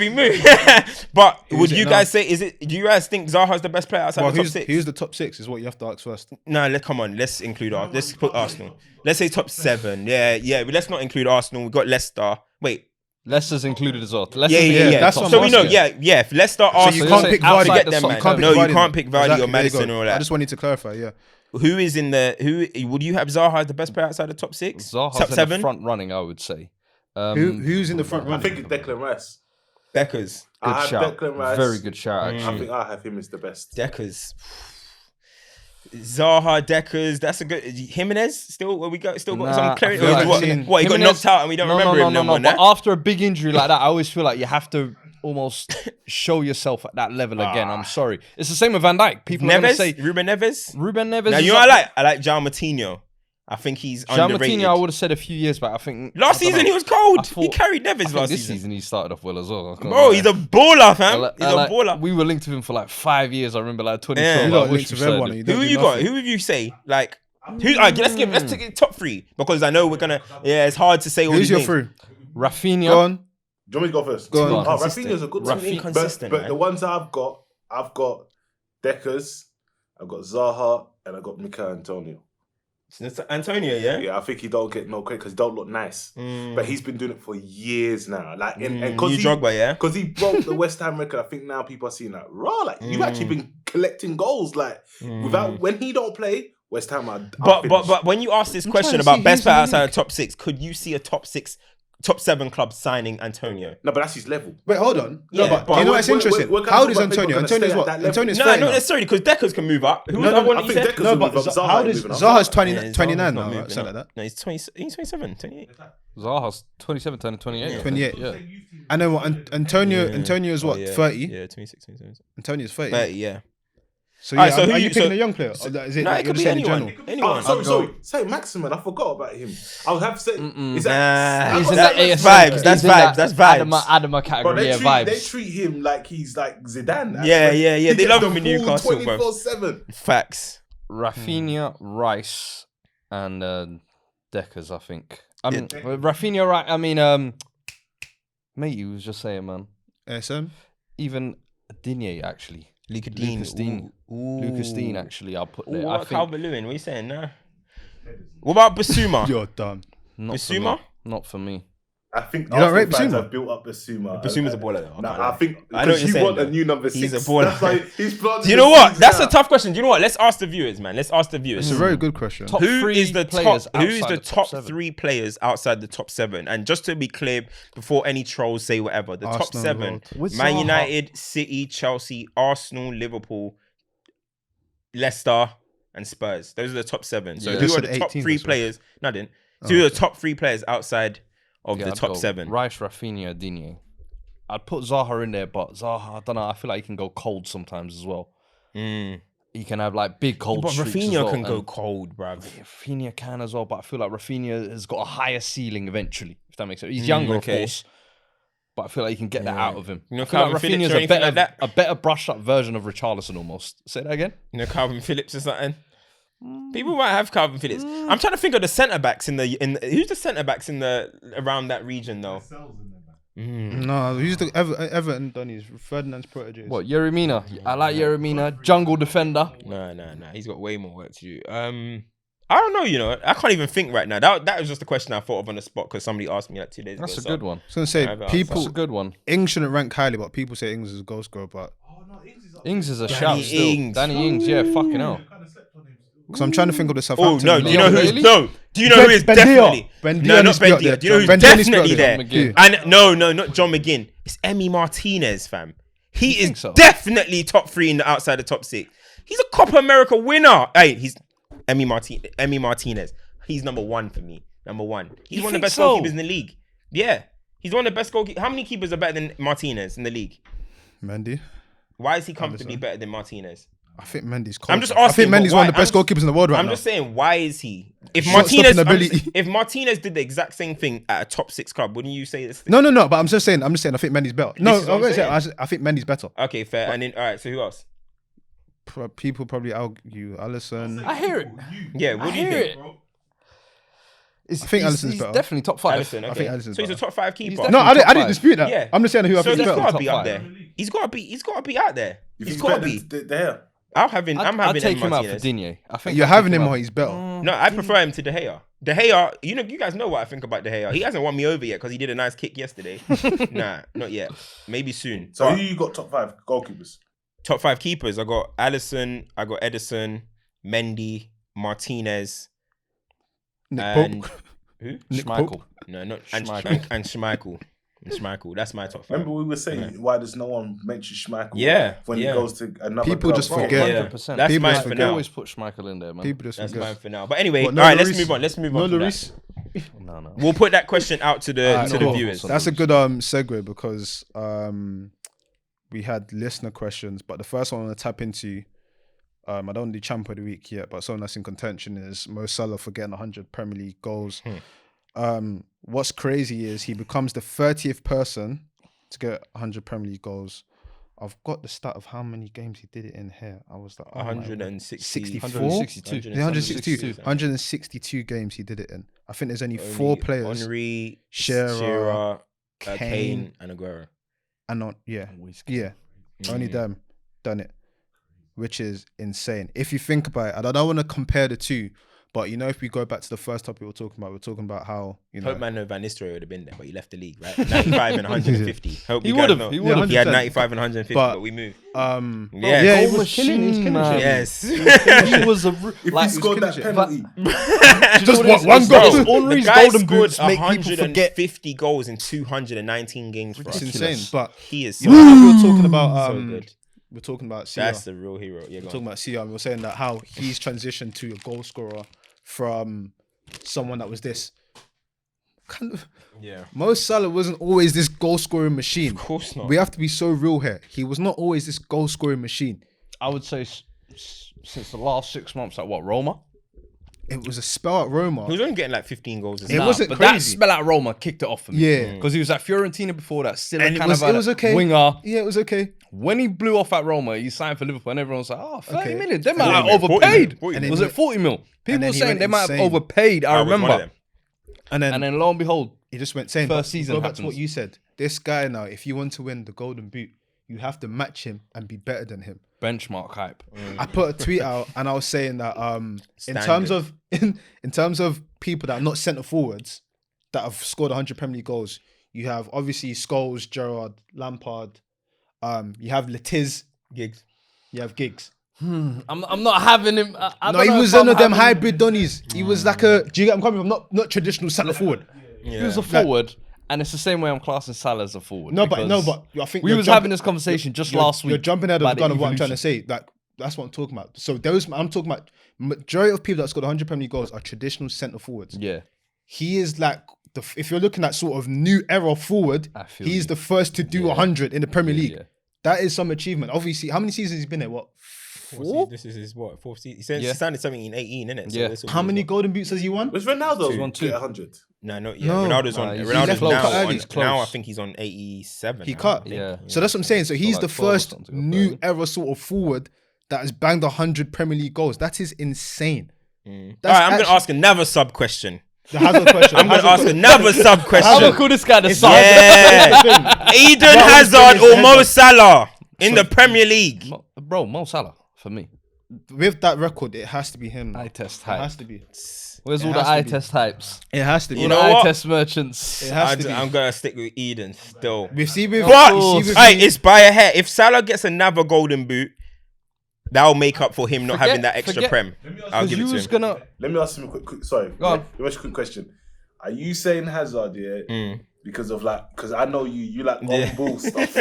But would it you now? guys say? Do you guys think Zaha's the best player outside Well, the top 6? who's the top 6 is what you have to ask first. No, come on. Let's include let's put Arsenal. Let's say top 7. Yeah. But let's not include Arsenal. We've got Leicester. Wait. Leicester's included as well. Yeah. that's top what So I'm we know. asking. Yeah. If Leicester, So Arsenal. you can't say pick outside Vardy. the Get them, top- man. you can't No, Vardy you can't then. pick Vardy Exactly, or there you Madison go. or all I that. just wanted to clarify. Yeah. Who is in the? Who would you have Zaha as the best player outside the top 6? Zaha's top in 7. the front running, I would say. Who's in the front I run? think it's Declan Rice. Deckers. I Good have shout. Declan Rice. Very good shout, I actually. think I have him as the best. Deckers. Zaha, Deckers, that's a good. Jimenez still. We got still got Nah, some I clarity. feel like What he got Jimenez- knocked out and we don't remember him no more. But nah? after a big injury like that, I always feel like you have to almost show yourself at that level again. I'm sorry. It's the same with Van Dijk. People are going to Neves, say Ruben Neves. Ruben Neves. Now is you know up- what I like João Moutinho. I think he's underrated. Gianmartino, I would have said a few years back. I think Last I don't season know. he was cold. I He thought- carried Neves I think last this season. season he started off well as well. I can't Bro, lie. he's a baller, fam. He's a like, baller. We were linked to him for like 5 years. I remember like 2012. Yeah. You I lot wish linked we with everyone, started you it. don't Who do you got? nothing. Who would you say? Like, who? Alright, let's take it top 3 because I know we're gonna. Yeah, it's hard to say all Who's these your names. through? Rafinha. Go on. Do you want me to go first? Go on. Oh, Inconsistent. Rafinha's a good Rafinha team. inconsistent, But man. the ones that I've got Deckers, I've got Zaha, and I've got Mikel Antonio. It's Antonio, yeah. Yeah, I think he don't get no credit because he don't look nice. But he's been doing it for years now. Like, and You because Drogba, yeah. because he broke the West Ham record, I think now people are seeing that raw. Like, you've actually been collecting goals. Like, without when he don't play, West Ham are. But when you ask this question trying to about see best who's in player the outside league. the top 6, could you see a top 6 top 7 clubs signing Antonio. No, but that's his level. Wait, hold on. Yeah, No, but but you know what's interesting? we're How old is talking about Antonio? people gonna Antonio's stay what? at that level. Antonio's No, 30 not now. necessarily, because Deckers can move up. Who was No, the no, one I that you think said? Deckers No, will but move up. how Zaha old ain't is moving up. Zaha's 20, Yeah, 29 Zaha's not now, moving something up. like that. No, he's 20. He's 27, 28. Zaha's 27, turning 28. I think. 28. Yeah. And then what? Antonio's what? yeah. 30. Yeah, 26, 27. Antonio's 30. 30, yeah. So Alright, yeah, so who are you you- picking so- a young player? Or is it No, like it you're could just be saying in anyone. general? Anyone. Sorry. Say Maximin. I forgot about him. I have said. Is Nah, that, He's in that- the ASM. vibes, that's He's in vibes, that's vibes. Adama But category, they yeah, they vibes. treat him like he's like Zidane. Yeah. He They gets love the him in full Newcastle, bro. 24/7. Facts. Rafinha, Rice, and Deckers, I think. I mean, Rafinha, right? I mean, mate, you was just saying, man. ASM? Even Digne, actually. Lucas Lucas Dean. Lucas Dean, actually, I'll put there. Ooh, I what think Calvert-Lewin? What are you saying now? What about Basuma? You're done. not for Basuma? me. Not for me. I think don't rate Arsenal fans Basuma? have built up Basuma. Basuma's a baller, though. Nah, I think I know what because you're you saying, want a though. new number 6. He's a baller. That's why he's planted Do you know the what? seeds That's now. a tough question. Do you know what? Let's ask the viewers, man. Let's ask the viewers. It's a very good question. Top Who three is the players top? Who is outside the top seven? 3 players outside the top 7? And just to be clear, before any trolls say whatever, the top Arsenal 7: involved. With Man Zaha. United, City, Chelsea, Arsenal, Liverpool, Leicester, and Spurs. Those are the top 7. So Yeah. who Just are said the top 18 3 as well. players? No, I didn't. So who are the top 3 players outside of Yeah, the I'd top go 7? Rice, Rafinha, Digne. I'd put Zaha in there, but Zaha, I don't know. I feel like he can go cold sometimes as well. He can have like big cold But streaks as Rafinha well, can go and cold, bruv. Rafinha can as well, but I feel like Rafinha has got a higher ceiling eventually, if that makes sense. He's younger, okay. of course, but I feel like you can get that out of him. You know I feel like Calvin Phillips Rafinha's or anything like that? a better brushed up version of Richarlison almost. Say that again? You know, Calvin Phillips or something. People might have Calvin Phillips. I'm trying to think of the centre backs who's the centre backs around that region though. No, who's the Everton done? He's Ferdinand's protege. What, Yeremina? I like Yeremina. Jungle defender. No. He's got way more work to do. I don't know. You know, I can't even think right now. That was just a question I thought of on the spot because somebody asked me like 2 days ago. That's a so- good one. I was gonna say That's people. That's a good one. Ings shouldn't rank highly, but people say Ings is a goal scorer. But Ings is a Danny shout still. Ings. Danny Ings, yeah, fucking hell. because I'm trying to think of the Oh Southampton. no! Do you know who is Really? no? Do you know who is Ben definitely? Ben No, Dia not needs to be Ben up Dia. there. Do you know who's Ben Dia needs to be up definitely there. there? McGinn. And no, not John McGinn. It's Emmy Martinez, fam. He think is so? definitely top 3 in the outside the top 6. He's a Copa America winner. Hey, he's Emmy Martinez. He's number 1 for me. Number 1. He's You one of the think best so? goalkeepers in the league. Yeah, he's one of the best goalkeepers. How many keepers are better than Martinez in the league? Mendy. Why is he comfortably better than Martinez? I think Mendy's. I'm just I asking, think Mendy's but one of the why? best goalkeepers in the world right I'm now. just saying, why is he? If Shot stopping Martinez, ability. if Martinez did the exact same thing at a top 6 club, wouldn't you say this? No. But I'm just saying. I think Mendy's better. No, is what I'm I think Mendy's better. Okay, fair. And then, all right. So who else? People probably argue Alisson. I hear it. Yeah, what I do you hear think? it. I think Alisson's he's better. definitely top 5. Alisson, okay. I think Alisson's so he's a better. top 5 keeper. He's No, I top didn't five. dispute that. Yeah. I'm just saying who I So think is he's got better. to be Top up five. there. He's got to be out there. He's got to be. there. I'm having I'd take him out for Martinez. Digne. I think You're I'd having take him out. or he's better. No, I prefer him to De Gea. De Gea, you guys know what I think about De Gea. He hasn't won me over yet because he did a nice kick yesterday. Nah, not yet. Maybe soon. So But who you got top 5 goalkeepers? top 5 keepers, I got Alisson, I got Edison, Mendy, Martinez, Nick and Pope. who? Nick Schmeichel. Pope. No, not Schmeichel. and Schmeichel. And Schmeichel. That's my top 5. Remember we were saying why does no one mention Schmeichel? Yeah, when yeah. he goes to another People club? just Bro, forget. Yeah, 100%. that's People mine just for forget. now. Always put Schmeichel in there, man. People just That's forget. mine for now. But anyway, What, no all right, let's Lloris? move on. Let's move No on. from that. Lloris. No. We'll put that question out to the Alright, to cool. the viewers. That's a good segue because we had listener questions, but the first one I want to tap into, I don't do champ of the week yet, but someone that's in contention is Mo Salah for getting 100 Premier League goals. What's crazy is he becomes the 30th person to get 100 Premier League goals. I've got the stat of how many games he did it in here. I was like, 160. 162. 162 games he did it in. I think there's only 4 players. Henry, Shearer, Kane, and Aguero. And not, yeah, only them done it, which is insane. If you think about it, I don't want to compare the two, But you know, if we go back to the first topic we're talking about how Hope man no Van Nistelrooy would have been there, but he left the league, right? 95 and 150. Hope He you guys would've, know. he would've. He had 100%. 95 and 150, but we moved. yeah, he was killing. He was killing. man. Yes. He was a If like he scored that killing penalty, Just one goal. The Henry's guy golden scored boots make people forget. 150 goals in 219 games, bro. It's insane. But He is you so, know, we were talking about so good. we're talking about CR. That's the real hero. Yeah, go We're talking on. about CR. And we were saying that how he's transitioned to a goal scorer from someone that was this kind of. Yeah. Mo Salah wasn't always this goal scoring machine. Of course not. We have to be so real here. He was not always this goal scoring machine. I would say since the last 6 months, like what, Roma? It was a spell at Roma. He was only getting like 15 goals. It wasn't but that crazy. spell at Roma kicked it off for me. Yeah. Because he was at Fiorentina before that, still And a it kind was, of it was okay. winger. Yeah, it was okay. When he blew off at Roma, he signed for Liverpool, and everyone was like, "Oh, 30 Okay. million. They 40 might have mil, 40 overpaid." mil, 40 mil. Was it 40 mil? People then were he saying went they might have insane. overpaid. I was one of remember. them. And And then lo and behold, he just went insane. First But season go back to what happens. you said. This guy now, if you want to win the Golden Boot, you have to match him and be better than him. benchmark hype. I put a tweet out and I was saying that in Standard. terms of people that are not centre forwards that have scored 100 Premier League goals, you have obviously Scholes, Gerrard, Lampard, you have Letiz, Gigs. you have Giggs. I'm not having him. I No, don't he know was if one I'm of them having- hybrid Donnies. He was like a. Do you get? I'm coming from not traditional centre forward. He was a forward, and it's the same way I'm classing Salah as a forward. No, but because I think we you're was jumping- having this conversation just last week. You're jumping ahead of about the gun the of what I'm trying to evolution. say. Like that's what I'm talking about. So I'm talking about majority of people that scored 100 Premier League goals are traditional centre forwards. Yeah, He is like if you're looking at sort of new era forward, I feel he's you. the first to do 100 in the Premier League. yeah. That is some achievement. Obviously, how many seasons he's been there? What? Four? This is his what? Fourth season. He said Yeah. he signed 17 in 18, innit? So Yeah. this will How be many his golden boots has he won? Was Ronaldo One, two. get 100? No, not yet. No. Ronaldo's on. Nah, he's Ronaldo's close. now Early. on. He's Now I close. think he's on 87. He now, cut. I think. Yeah. So that's what I'm saying. So he's like the 12 or first something, new right? era sort of forward that has banged 100 Premier League goals. That is insane. All right, I'm going to ask another sub question. The Hazard question. I'm going to ask another sub I'm question. gonna call this guy the son. Yeah. Eden Hazard or Mo Salah in the Premier League? Bro, Mo Salah for me. With that record, it has to be him. Eye test It hype. has to be. Where's It all the has to eye be. test hypes? It has to be. You All know the eye what? test merchants. It has to be. I'm going to stick with Eden still. We see with. But, we see with hey, me- it's by a hair. If Salah gets another golden boot, that'll make up for him not having that extra forget- prem. I'll Because give you it to was him. gonna. Let me ask him a quick sorry. Go on. Let me ask you a quick question. Are you saying Hazard, yeah? Because of because I know you like on ball stuff.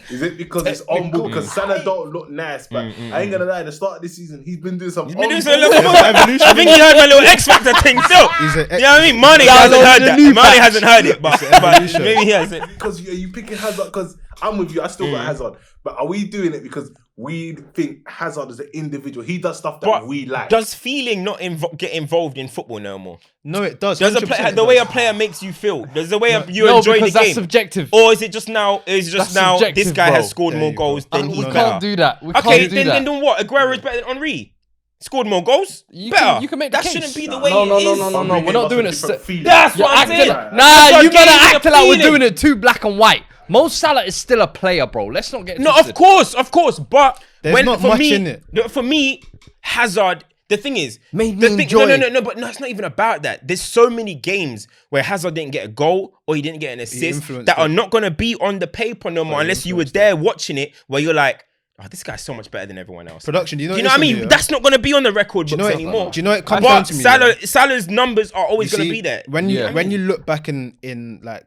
Is it because it's on ball? Because Salah don't look nice, but I ain't gonna lie. The start of this season, he's been doing some. He's been on doing ball some little stuff. I think he heard my little X Factor thing still. He's a- You know what I mean? Money Yeah, hasn't no, heard the that. new Money batch. hasn't heard it, but maybe he has it. Because you picking Hazard because I'm with you. I still got Hazard, but are we doing it because we think Hazard is an individual? He does stuff that But we like. does feeling not get involved in football no more? No, it does. Does 100% the it way does. a player makes you feel? Does the way you No, enjoy the because that's game? subjective. Or is it just now? Is it just That's now? This subjective, guy bro. has scored There more you go. goals than we he's can't better. do that. We Okay, can't do then that. what? Aguero is better than Henri. Scored more goals. You Better. can make the that case. shouldn't be the Nah. way No, it no, is. no. We're not doing it. That's what I'm saying. Nah, Hazard you better gave me act the like we're feeling. doing it too black and white. Mo Salah is still a player, bro. Let's not get No, twisted. of course, but There's not for much me, in it. For me, Hazard. The thing is, Made the me thing, enjoy. no, but no, it's not even about that. There's so many games where Hazard didn't get a goal or he didn't get an assist influenced that are it. not gonna be on the paper no more unless you were there watching it, where you're like, oh, this guy's so much better than everyone else. Production. Do you know? Do you know what I mean? Yeah? That's not gonna be on the record Do you books know anymore. it? Do you know it comes down But to me? yeah? Salah's numbers are always You gonna see, be there. When you Yeah. when you look back in like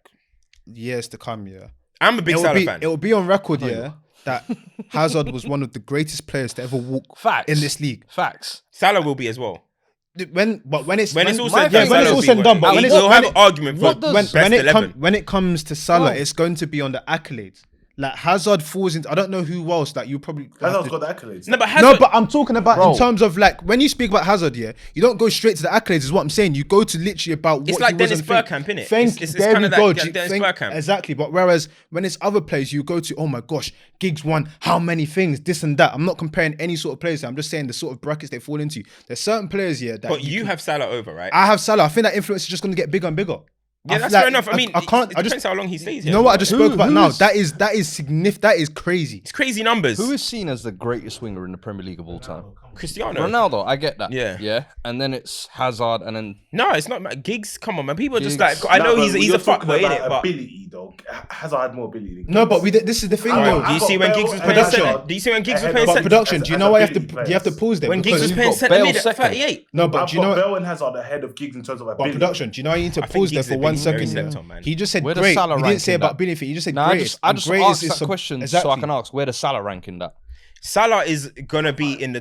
years to come, yeah, I'm a big Salah fan. it will be on record, yeah, that Hazard was one of the greatest players to ever walk Facts in this league. Facts. Salah will be as well. When it's When it's all my- said yeah, and when done, it's all Salah said and will done, be but one. when We'll have an it- argument for what does- best when it 11. when it comes to Salah, Bro. it's going to be on the accolades. Like Hazard falls into. I don't know who else that you probably. have Hazard's to- got the accolades. No, but Hazard, No, but I'm talking about Bro. in terms of like when you speak about Hazard, yeah, you don't go straight to the accolades. Is what I'm saying. You go to literally about It's what like he was Dennis and think- Bergkamp, innit? Thank, It's there kinda we that- go. like Do you Dennis think- Bergkamp. Exactly. But whereas when it's other players, you go to oh my gosh, Giggs won how many things, this and that. I'm not comparing any sort of players. I'm just saying the sort of brackets they fall into. There's certain players here that. but you have Salah over, right? I have Salah. I think that influence is just going to get bigger and bigger. Yeah, I that's feel fair like- enough. I mean, I can't. It I depends just. how long he stays here. You know what I just spoke about who now? is- That is significant. That is crazy. It's crazy numbers. Who is seen as the greatest winger in the Premier League of all time? Cristiano. Ronaldo, I get that. Yeah. Yeah. And then it's Hazard and then... No, it's not. Giggs, come on, man. People are just Giggs. like, I know Nah, he's but a fuckboy, you're talking innit? about But ability, though. Hazard had more ability. No, but this is the thing, I though. got- do you see when Bale Giggs was and playing Hazard centre? Do you see when Giggs was ahead playing of- But centre? production, do you as know why you have ability to you have to pause there? When Giggs was Because playing got centre Bale mid at second. 38. no, but I've do you know got what? Bale and Hazard ahead of Giggs in terms of But ability. production, do you know why you need to I think pause there Giggs for is 1 very second? selector, man. He just said Where does great. Salah He rank didn't say in about that? ability. He just said No, greatest. I And just greatest asked is that sub- question exactly. so I can ask, where does Salah rank in that? Salah is gonna be in the.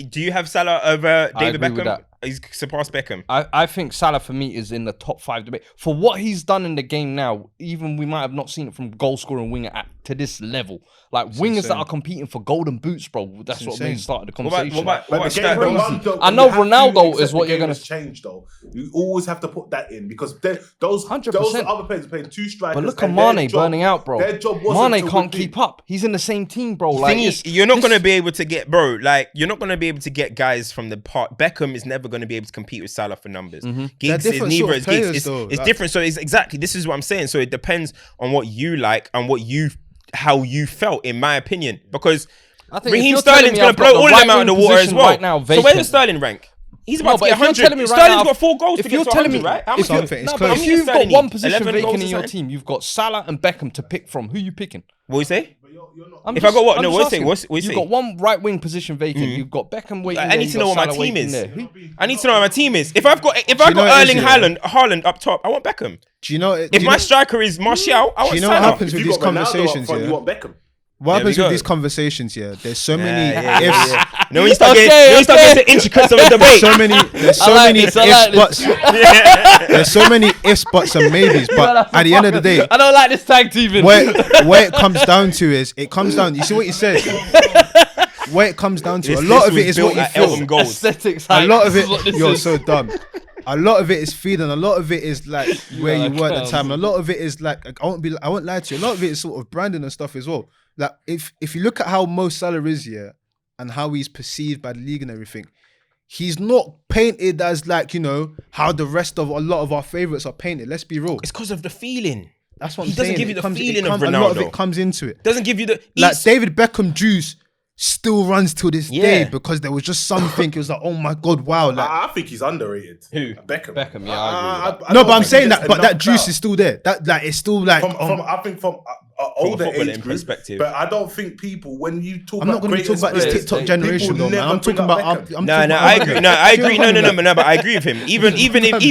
Do you have Salah over David agree with Beckham? that. He's surpassed Beckham. I think Salah for me is in the top 5 debate. For what he's done in the game now, even we might have not seen it from goal scoring winger to this level. Like wingers that insane. are competing for golden boots, bro. That's what made insane. started the What about- conversation. what But about the game Sterling? run, though, I you know have to Ronaldo accept is what the you're game gonna- has changed though. You always have to put that in because those 100%. other players are playing 2 strikers. But look at and their Mane job- burning out, bro. Their job wasn't Mane to can't repeat. keep up. He's in the same team, bro. Like Thing it's- is, you're not this- gonna be able to get, bro. Like you're not gonna be able to get guys from the part. Beckham is never gonna be able to compete with Salah for numbers. Mm-hmm. Giggs They're is different neither sort of as Giggs. players, It's, though. it's Like- different. So it's exactly this is what I'm saying. So it depends on what you like and how you felt, in my opinion, because. I think if Raheem you're telling Sterling's me gonna I've got blow the all of them right out of the wing water as position well. right now, So where vacant. does Sterling rank? He's No, about but to if get you're 100. telling me right Sterling's now, got 4 goals if to you're get to telling 100, me- right? How it's much- something, it's No, close. but how if many you've got Sterling one need? position 11 vacant goals in or your something? team, you've got Salah and Beckham to pick from. Who you picking? What you say? I'm If I got what? I'm No, just what you say? asking. What you You've say? got one right wing position vacant. You've got Beckham waiting. I there, need you've to know got what my Salah team waiting is. there. I need to know what my team is. If I've got you know what it Erling is, yeah? Haaland up top, I want Beckham. Do you know? If my striker is Martial, I want Do you know what Salah. happens If with you these got Ronaldo up conversations? front, Yeah. you want Beckham. What There happens we with go. these conversations? Yeah, there's so many Yeah, ifs. yeah. No, when you start Okay, getting, when you start okay. getting to intricates of a debate. So many, there's so I like many this, I ifs, like buts. There's so many ifs, buts, and maybes. But at the end of the day, I don't like this tag teaming. where it comes down to is, it comes down. You see what you said? Where it comes down to, a lot of it is what you feel. Aesthetics. A lot of this is what it, this you're is. so dumb. A lot of it is feeling. A lot of it is like where are you like were at the clowns. time. A lot of it is like I won't lie to you. A lot of it is sort of branding and stuff as well. Like if you look at how Mo Salah is here and how he's perceived by the league and everything, he's not painted as like, you know, how the rest of a lot of our favorites are painted. Let's be real. It's because of the feeling. That's what He I'm doesn't saying. give you It the comes- it feeling of comes- A lot of Ronaldo. it comes into it. Doesn't give you the Like he's- David Beckham juice still runs till this Yeah. day because there was just something. It was like, oh my god, wow. Like, I think he's underrated. Who? Beckham. Beckham, yeah, I agree with no, don't but I'm think saying he that. gets But that enough juice clout. is still there. That it's still like. I think from older footballing age group, perspective. but I don't think people when you talk. I'm not going to talk about this players, TikTok they- generation people though, man. never I'm talking bring up about. Beckham. I'm No, talking no, about I other agree. guys. No, I agree. Do you know what I mean? No, but I agree with him. Even not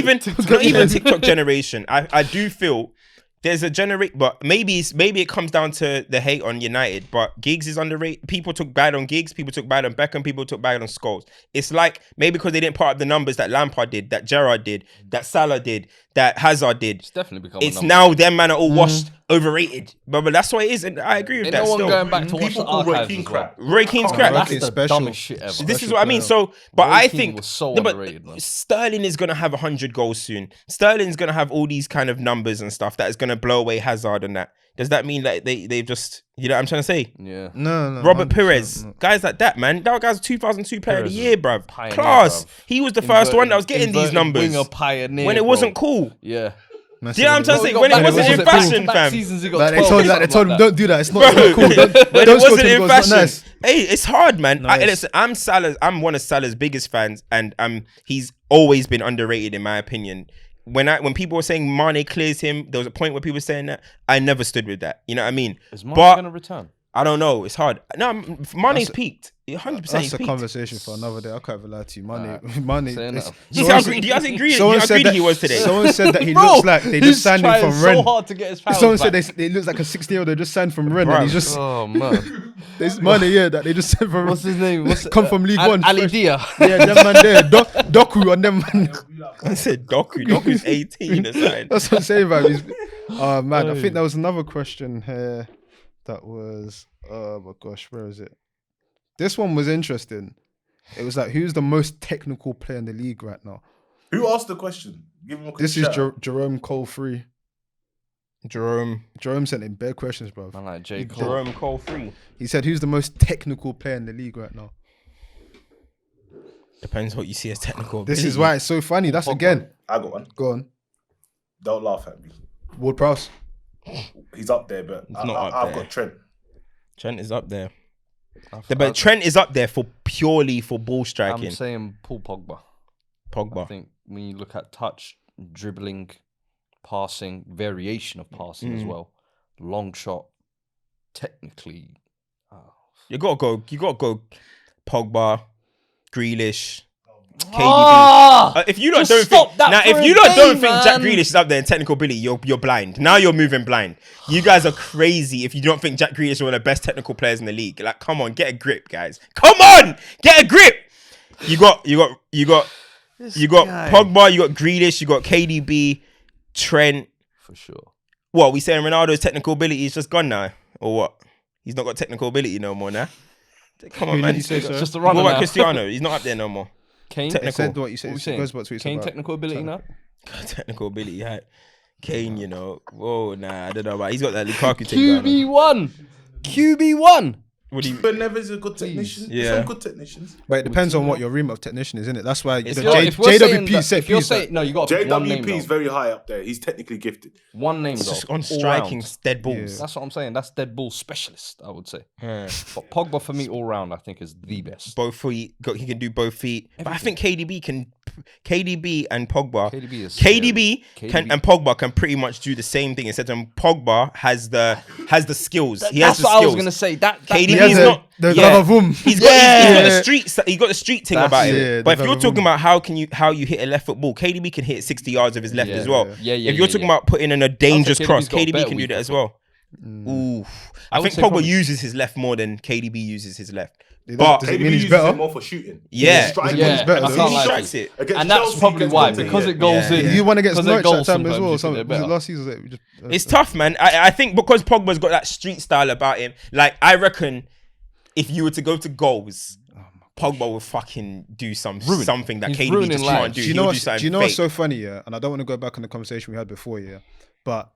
even TikTok generation. I do feel there's a but maybe it comes down to the hate on United. But Giggs is underrated. People took bad on Giggs. People took bad on Beckham. People took bad on Scholes. It's like maybe because they didn't part up the numbers that Lampard did, that Gerrard did, that Salah did, that Hazard did. It's definitely become. It's now them man are all washed, overrated. But that's what it is, and I agree with Ain't that. no one Still, going back to watch People the call Roy archives Keane as well. crap. Roy Keane's crap. That's Roy the Keane's special. dumbest shit ever. This is Special what I mean. player. So, but Roy I Keane think was so no, but underrated, man. Sterling is gonna have 100 goals soon. Sterling's gonna have all these kind of numbers and stuff that is gonna blow away Hazard and that. Does that mean that they've just, you know what I'm trying to say? Yeah. No. Robert 100%, Perez, no. guys like that, man. That guy's a 2002 player of the Perez year, is bruv. pioneer, Class. bruv. He was the first one that was getting these Inverted numbers winger pioneer, when it bro. wasn't cool. Yeah. Man, Do you know what I'm trying to Bro, say? he got When it back- wasn't in back- fashion, back fam. seasons he got Like, they 12 told or him, something like don't do that. It's not cool. Don't When it score wasn't to in the goal. It's not fashion, nice. hey, it's hard, man. Nice. Listen, I'm one of Salah's biggest fans, and he's always been underrated in my opinion. When people were saying Mane clears him, there was a point where people were saying that. I never stood with that. You know what I mean? Is Mane But gonna return? I don't know. It's hard. No, Mane's peaked. 100%. That's he's a peaked. conversation for another day. I can't even lie to you. Mane. Saying it's- that. Do you someone agree? said- Do you guys agree? someone You said agreed that- he was today. Someone said that he Bro, looks like they he's just signed him trying from so Rennes. hard to get his powers Someone back. said they looks like a 16-year-old they just signed from Rennes. Bruv. And he's just Oh man, this money, yeah, that they just sent from. what's his name? What's Come from League One. Ali fresh. Dia. Yeah, them man there, Doku and them man. I said Doku. Doku's 18 or something. That's what I'm saying, man. Oh man, I think there was another question here that was, oh my gosh, where is it? This one was interesting. It was like, who's the most technical player in the league right now? Who asked the question? Give him a quick This is shout out. Jerome Cole 3. Jerome sent in bare questions, bro. Man like J. Cole. Jerome Cole 3. He said, who's the most technical player in the league right now? Depends what you see as technical. This ability. is why it's so funny. That's again. I got one. Go on. Don't laugh at me. Ward Prowse. He's up there, but not up I've there. got Trent. Trent is up there. But Trent is up there for purely for ball I'm striking? saying Paul Pogba. I think when you look at touch, dribbling, passing, variation of passing as well, long shot, technically. You gotta go Pogba, Grealish, KDB. If you don't think Jack Grealish is up there in technical ability, you're blind. Now you're moving blind. You guys are crazy if you don't think Jack Grealish is one of the best technical players in the league. Like, come on, get a grip, guys. Come on, get a grip. You got Pogba, you got Grealish, you got KDB, Trent. For sure. What, we saying Ronaldo's technical ability is just gone now? Or what? He's not got technical ability no more now. Come on, man. It's just a runner. What about now. Cristiano? He's not up there no more. Kane. Technical. said what you said. What we Goes back to what you said Kane about- technical ability now. Technical ability, yeah. Kane, you know. Whoa, nah, I don't know about. He's got that Lukaku thing going on. QB1. What do you? But Neves a good technician. Yeah. Some good technicians. But it depends on what your remit of technician is, isn't it? That's why If the you're saying JWP that- set if you're piece. saying no, you got to pick one name. JWP is Though. very high up there. He's technically gifted. One name It's though. just on all striking round. dead balls. Yeah. That's what I'm saying. That's dead ball specialist, I would say. Yeah. But Pogba for me all round, I think is the best. Both feet. He can do both feet. But I think KDB and Pogba. KDB and Pogba can pretty much do the same thing. Instead of Pogba has the skills. He has That's the what skills. I was gonna say. That KDB He has is the- not. the yeah. vavavoom. He's got the street. He got the street thing That's about it. him. Yeah, But the if you're vavavoom. talking about how you hit a left foot ball, KDB can hit 60 yards of his left Yeah. as well. Yeah, If you're talking about putting in a dangerous KDB's cross, got a KDB better can do weak that as foot. well. Ooh, I would think say Pogba probably- uses his left more than KDB uses his left. But KDB mean he's uses better? it more for shooting. Yeah. Striking. Yeah, He's better, I though. can't He lie. strikes it. Against And that's Chelsea, probably gets why, contact, because yeah. it goes Yeah. in. You want against Because their Norwich that goals time as sometimes well. you think they're Was it better. last season? Was it? We just- It's tough, man. I think because Pogba's got that street style about him, like, I reckon if you were to go to goals, Pogba will fucking do something that He's KDB ruining just lives. can't do. Do you know He'll what's, something do you know what's fake. so funny, yeah? And I don't want to go back on the conversation we had before, yeah. But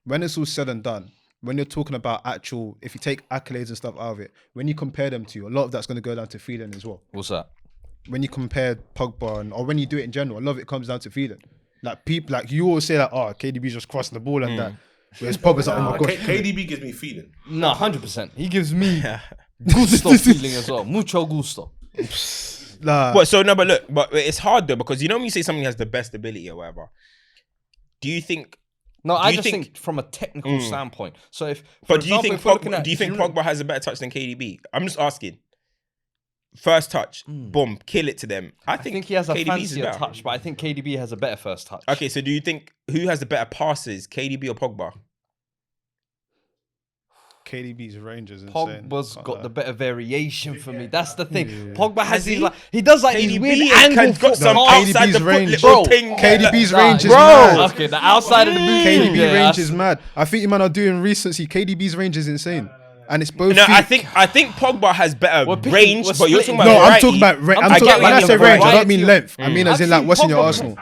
when it's all said and done, when you're talking about actual, if you take accolades and stuff out of it, when you compare them to, a lot of that's going to go down to feeling as well. What's that? When you compare Pogba or when you do it in general, a lot of it comes down to feeling. Like people, like you always say that, KDB's just crossing the ball and that. Whereas Pogba's like, oh my gosh. KDB gives me feeling. No, 100%. He gives me gusto feeling as well. Mucho gusto. Nah, But so no, but look, but it's hard though, because you know when you say something has the best ability or whatever, do you think? No, I you just think- think from a technical standpoint. So if, for But do you example, think if we're looking Pogba, at do you think Giroud- Pogba has a better touch than KDB? I'm just asking. First touch, boom, kill it to them. I I think he has a KDB's is fancier better. touch, but I think KDB has a better first touch. Okay, so do you think who has the better passes, KDB or Pogba? KDB's range is insane. Pogba's Can't got lie. the better variation for me. That's the thing. Yeah. Pogba has Has these he? like he does like these KDB weird has angle got foot some passes. outside the KDB's foot range. little Bro, thing. KDB's Nah, range is bro. mad. Okay, the outside of the boot. KDB yeah, range is mad. I think you man are doing recency. KDB's range is insane. And it's both No, feet. I think Pogba has better We're picking- range, we're but you're splitting. talking about No, I'm variety talking about range. I'm I'm talking talking about when I say the range, I don't variety mean of- length. I mean as I've in like seen watching your Pogba Arsenal.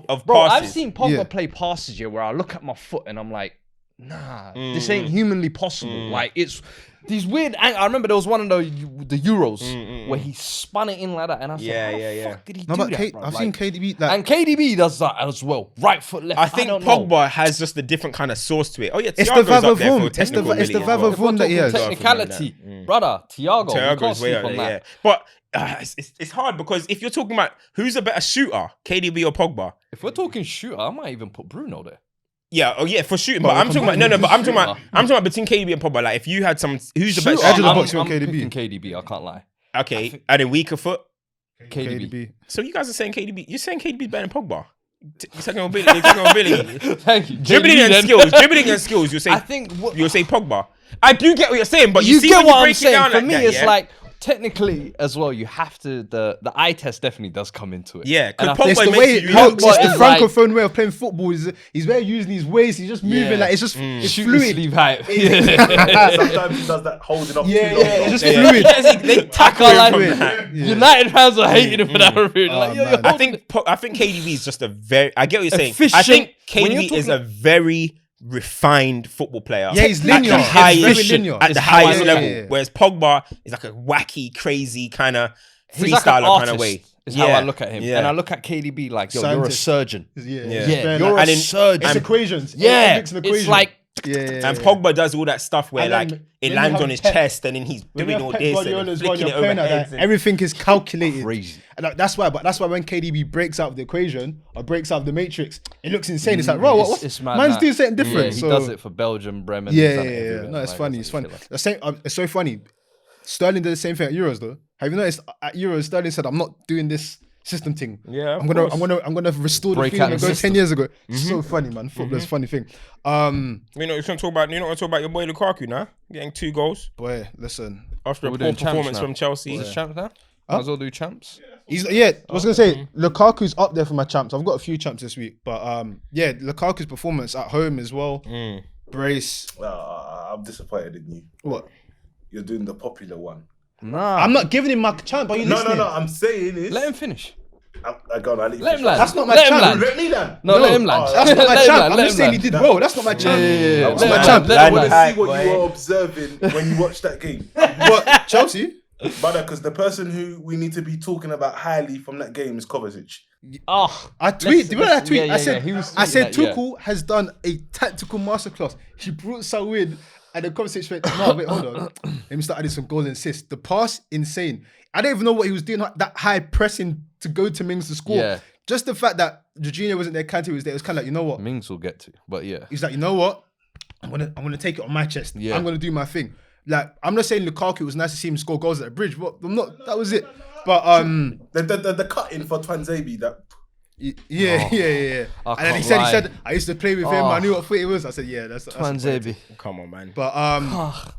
of Bro, passes. I've seen Pogba Yeah. play passes here where I look at my foot and I'm like, nah, this ain't humanly possible. Like it's these weird. I remember there was one of the Euros where he spun it in like that, and I was Yeah, like, how yeah, the yeah. fuck did he No, do but that? I've bro? seen Like, KDB like and KDB does that as well. Right foot, left. I think don't know. Pogba has just a different kind of sauce to it. Oh yeah, it's the Thiago's up there for vavavoom. It's technical the ability as well. vavavoom that he has. Technicality, brother. Thiago, you Thiago's can't way sleep out on there, that. yeah. But it's hard because if you're talking about who's a better shooter, KDB or Pogba? If we're talking shooter, I might even put Bruno there. Yeah, oh yeah, for shooting. But But I'm we're talking about combining I'm talking about between KDB and Pogba. Like if you had some, who's the best Shooter, Edge of the shooter? box, you want KDB. picking KDB. I can't lie. Okay, and then weaker foot. KDB. So you guys are saying KDB. You're saying KDB's better than Pogba. Second ability. Thank you. Dribbling KDB and then. skills. Dribbling and skills. You'll say. I think You'll say Pogba. I do get what you're saying, but you, you see get when what you I'm break it saying. down For like me, that, it's yeah? like technically as well. You have to the eye test definitely does come into it. Yeah, 'cause And I Pogba think- It's the makes way you- how, Pogba it's the is like- francophone way of playing football. He's very using his waist. He's just moving Yeah. like it's just it's Shoot the fluid. sleeve height. Sometimes he does that holding up Yeah, too long. yeah, it's just Yeah. fluid. They I tackle can't him lie. from that. United fans are hating him for that review. Like, yo, man. you're I holding think KDB is just a very. I get what you're saying. Efficient. I think When you're KDB is talking- a very refined football player. Yeah, he's At linear. the He's highest, very linear. at It's the how I highest look at level. it. Whereas Pogba is like a wacky, crazy kind of He's like an freestyler kind artist, of way. is how I look at him. Yeah. And I look at KDB like, yo, you're a Scientist. surgeon. Yeah, Yeah. Yeah, you're And a in- surgeon. It's equations. Yeah, It's an it's equation. like And Pogba does all that stuff where And then like it when you lands have on his Pep- chest and then he's When doing you all have Pep this Guardiola and as well, flicking you're it playing over like that, heads. And everything is calculated. Crazy. And that's why when KDB breaks out of the equation or breaks out of the matrix, it looks insane. It's like, bro, It's mad man's now. doing something different. Yeah, he so, does it for Belgium, Bremen. Yeah, he's done it yeah. everywhere. No, it's Like, funny. that's It's funny. shit like- The same. It's so funny. Sterling did the same thing at Euros, though. Have you noticed at Euros, Sterling said, "I'm not doing this system thing. Yeah, I'm gonna restore the Break feeling out and the go system. 10 years ago." It's so funny, man. Football's a funny thing. you know, you're not want to talk about your boy Lukaku now, getting 2 goals Boy, listen. after a We're poor doing champs performance now. from Chelsea. Is champs now? Might as well do champs. I was gonna say Lukaku's up there for my champs. I've got a few champs this week, but Lukaku's performance at home as well. Brace. I'm disappointed in you. What? You're doing the popular one. Nah. I'm not giving him my champ. Are you listening? No. I'm saying is. Let him finish. I go on. I Let him land. That's not my Let him champ. land. Let me land. No, let him land. That's not my Let him champ. land, I'm let just him saying he land. did well. That's not my champ. Yeah. That's Let my him champ. land. I Let want him to land. see what you were observing when you watched that game. What? Chelsea? Brother, because the person who we need to be talking about highly from that game is Kovacic. Oh, I tweet. Do you remember that tweet? yeah, I said, yeah, he was I said tweeting that, Tuchel has done a tactical masterclass. He brought Salah in, and the conversation went, no, wait, hold on. Let me start adding some goals and assists. The pass, insane. I don't even know what he was doing, that high pressing to go to Mings to score. Yeah. Just the fact that Jorginho wasn't there, Kante was there, it was kind of like, you know what? Mings will get to, but yeah. He's like, you know what? I'm gonna take it on my chest. Yeah. I'm gonna do my thing. Like, I'm not saying Lukaku, it was nice to see him score goals at the bridge, but I'm not. That was it. But The cut in for Twanzebe, that yeah. I And then he can't said, lie. I used to play with him. I knew what foot it was. I said, yeah, that's Twanzebe. Come on, man. But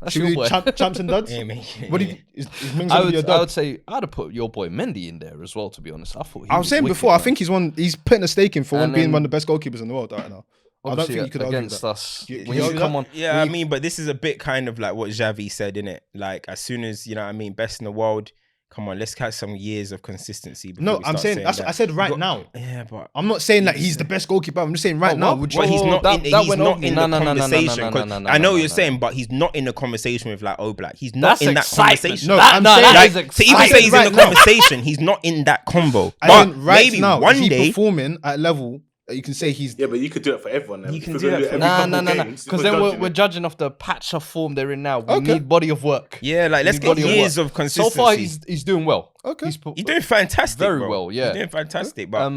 That's should we your do boy. champs and duds? Yeah, man. What do you? Is Mings I gonna be a would dud? say I'd have put your boy Mendy in there as well. To be honest, I thought he I was saying wicked, before. I man. think he's putting a stake in for And being then- one of the best goalkeepers in the world right now. I don't Obviously, think you could argue against that. us. You- When you you argue come that? on, Yeah, I mean, but this is a bit kind of like what Xavi said, innit? Like, as soon as, you know what I mean, best in the world, come on, let's catch some years of consistency. before No, we I'm start saying that's that. what I said right now. Yeah, but I'm not saying that he's the best goalkeeper. I'm just saying right now. what? Would you? But he's Oh, not that- in, that he's went not over me. in No, the no, no, no, no, conversation. no, 'Cause no, no, I know no, what you're no, saying, no. but he's not in the conversation with like Oblak. He's not That's in that excitement. conversation. No, That- I'm no, saying that Like, is to even excitement. say he's in Right the now. conversation, he's not in that combo. I But mean, right maybe now, one is he day, performing at a level that you can say he's. Yeah, but you could do it for everyone. Then. You If can we're do gonna it for- every couple No. games, Because then judging we're it. judging off the patch of form they're in now. We Okay. need body of work. yeah, like let's Need get body of years work. of consistency. So far, he's doing well. Okay. He's You're doing fantastic, Very bro. well, yeah. You're doing fantastic, but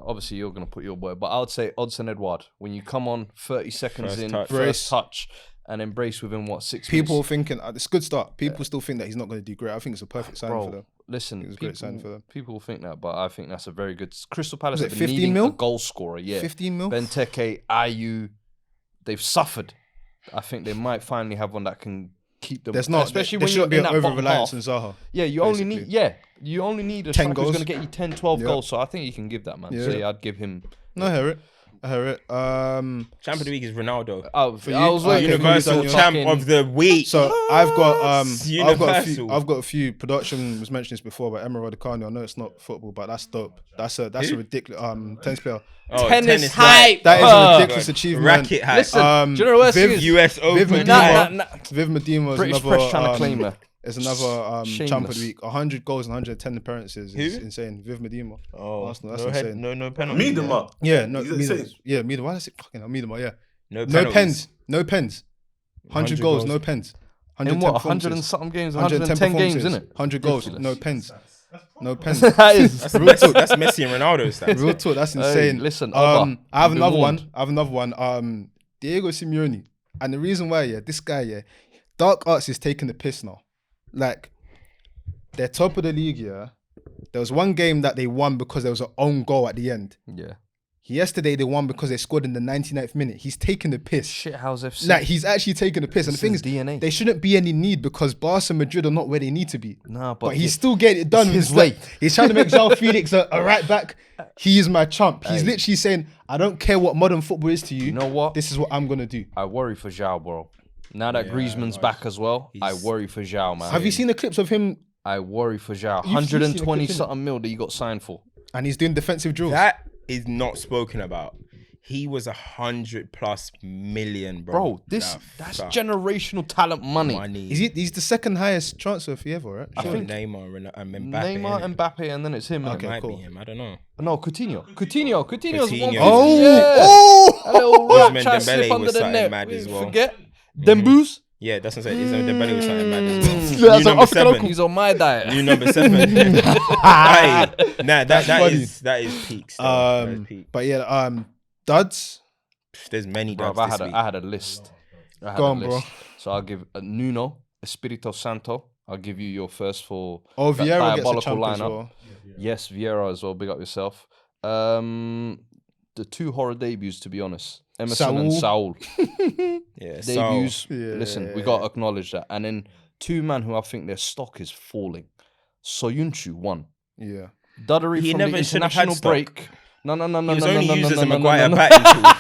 Obviously, you're going to put your boy, but I would say Odsonne Edouard. When you come on 30 seconds First in, touch. first touch, and embrace within what 6 People minutes. thinking it's a good start. People still think that he's not going to do great. I think it's a perfect sign for them. Bro, listen, It was a great sign for them. people think that, but I think that's a very good. Crystal Palace Was it have been 15 needing mil? a goal scorer. Yeah, 15 mil. Benteke, Ayew, they've suffered. I think they might finally have one that can keep them. There's not, especially there when you're shouldn't be in an that over bottom reliance half. on Zaha. Yeah, you only need a 10 striker who's goals. going to get you 10, 12 Yeah. goals. So I think you can give that, man. So Yeah. yeah, I'd give him. No, I hear it. champion of the week is Ronaldo. For you? I was waiting for you Universal to champ fucking- of the week. So I've got Universal. I've got a few. Production was mentioned this before, but Emma Raducanu. I know it's not football, but that's dope. That's a ridiculous tennis player. Oh, tennis hype. hype. That is a Oh. ridiculous achievement. Racket hype. Listen, do you know what Viv- is? US Viv Open. Medema. Viv Medema is British another. press trying to claim her. Is another champ of Shameless. the week. 100 goals and 110 appearances. Is Who? insane. Viv Medema. Oh, Arsenal, that's no insane. head, no penalty. Meet them up. Yeah, no, He's Medema. insane. Yeah, Medema. Why does it fucking Medema? Yeah. No No penalties. pens. No pens. 100 goals, no pens. In what, 100 and performances. something games, 110 games, isn't it? 100 goals, Ridiculous. no pens. No pens. That is. That's Messi and Ronaldo stats. Real talk, that's insane. listen, I have you've been another warned. one. Diego Simeone. And the reason why, this guy, Dark Arts is taking the piss now. Like, they're top of the league, There was one game that they won because there was an own goal at the end. Yeah. Yesterday, they won because they scored in the 99th minute. He's taking the piss. Shithouse FC. Like, he's actually taking the piss. And the thing is is, DNA. there shouldn't be any need because Barca and Madrid are not where they need to be. Nah, But he's still getting it done. his It's way. like- he's trying to make João Felix a right back. He is my chump. He's literally saying, I don't care what modern football is to you. You know what? This is what I'm going to do. I worry for João, bro. Now that Griezmann's back as well, I worry for João, man. Have you seen the clips of him? I worry for João. You've seen the 120 clip, innit? something mil that you got signed for. And he's doing defensive drills. That is not spoken about. He was 100+ million, Bro, that's generational talent money. He's the second highest transfer fee ever, right? I think Neymar and Mbappe. Neymar, Mbappe, and then it's him. Okay, might cool. be him. I don't know. No, Coutinho's one. Coutinho. A little right Ousmane try slip Dembele under was the something net. mad as well. Forget Dembouz. Yeah, that's what I'm saying. Dembele was something mad as well. That's New an number African 7. uncle. He's on my diet. New number 7. Aye. Nah, that is peak. Still. That is peak. But yeah, duds. There's many Bro, duds this week. I had a list. Go on, bro. So I'll give Nuno, Espirito Santo. I'll give you your first for Oh, that Vieira gets a diabolical champ as lineup. well. Yes, Vieira as well. Big up yourself. The 2 horror debuts, to be honest. Emerson and Saul. Yeah, Debuts. Yeah. Listen, we got to acknowledge that. And then 2 men who I think their stock is falling. Soyuncu, 1. Yeah. Duddery He from never the should have had international stock. break. No. He was only used as a no, Maguire no. batting tool.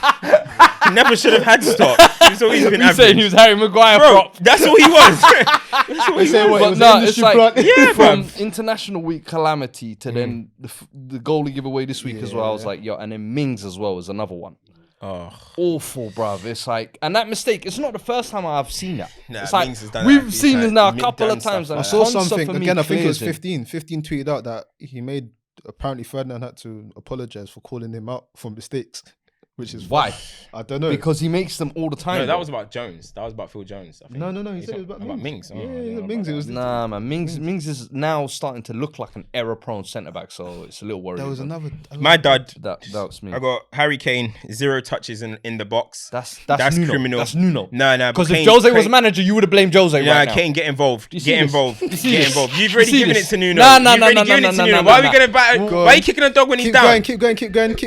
He never should have had stock. He's always been He's saying average. he was Harry Maguire Bro, prop. that's all he was. That's all he say was. what, it But was no, industry it's like plant. Yeah, from bruv. international week calamity to then the goalie giveaway this week as well. I was like, yo, and then Mings as well is another one. Oh, Awful, bruv. It's like, and that mistake, it's not the first time I've seen that. Nah, it's like, Mings has done that a we've few seen this times. now a Mid- couple done of times. stuff And I like saw Konsa something for me again. I think it was clears him. 15. 15 tweeted out that he made. Apparently, Ferdinand had to apologize for calling him out for mistakes, which is Why? I don't know. Because he makes them all the time. No, that bro. was about Jones. That was about Phil Jones. I think. no. He He's said it was not- about Mings. Oh, I Yeah, don't know Mings. It about was. Nah, man. Mings is now starting to look like an error-prone centre-back, so it's a little worrying. There was bro. another. My dad. That was me. I got Harry Kane, 0 touches in the box. That's That's Nuno. criminal. That's Nuno. No, Because if Jose was manager, you would have blamed Jose Nah, right now. Kane, get involved. You see Get this? involved. You see Get this? involved. You've You already see given this? it to Nuno. Nah, You've already given it to Nuno. Why are we gonna bat? Go Why are on. you kicking a dog when he's Keep down? going. Keep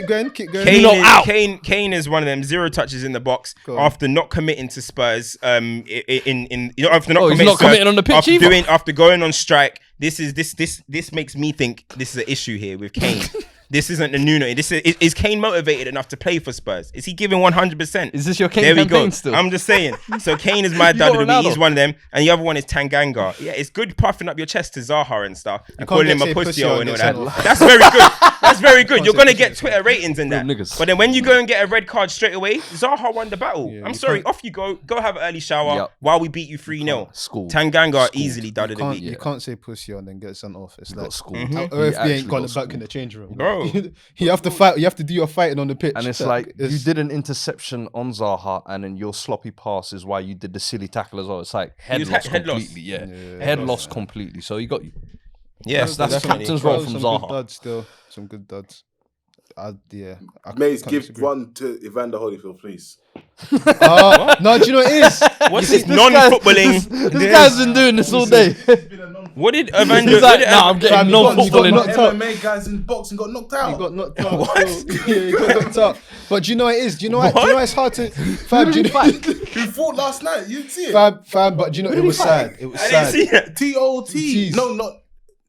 going. Kane Nuno is, out. Kane is one of them 0 touches in the box Go on. after not committing to Spurs. After not He's committing not committing on the pitch either. after going on strike. This makes me think this is an issue here with Kane. This isn't the Nuno. Is Kane motivated enough to play for Spurs? Is he giving 100%? Is this your Kane There we campaign go. still? I'm just saying. So Kane is my You got dad of the week. He's Ronaldo. one of them, and the other one is Tanganga. Yeah, it's good puffing up your chest to Zaha and stuff, and calling him a pussy and all that. That's very good. That's very good. You're gonna get Twitter ratings in that. Real niggas. But then when you go and get a red card straight away, Zaha won the battle. I'm you sorry. can't- Off you go. Go have an early shower Yep. while we beat you 3-0. School. Tanganga easily dad of the Can't, week. you can't say pussy on and get sent off. It's like Got school. OFB ain't got it back in the change room, Bro. You have to fight. You have to do your fighting on the pitch. And it's like you did an interception on Zaha, and then your sloppy pass is why you did the silly tackle as well. It's like head was loss head loss. completely. Yeah, head loss completely. So you got you. Yeah, That's definitely. captain's role from some Zaha. good duds still. Some good duds. I Maze, can't give disagree. one to Evander Holyfield, please. No, do you know what it is? What's this non-footballing? This guy's been doing this all day. What did Evander? He's like, what did nah, I'm getting Fam, you got non-footballing. knocked out. MMA guys in boxing got knocked out. He got knocked out. Yeah, he got knocked out. But do you know what it is? Do you know what? Do you know why it's hard to? Fam, do you know? He fought last night. You didn't see it. Fam, but do you know it was sad. It was I didn't sad. see it. T.O.T. Jeez. No, not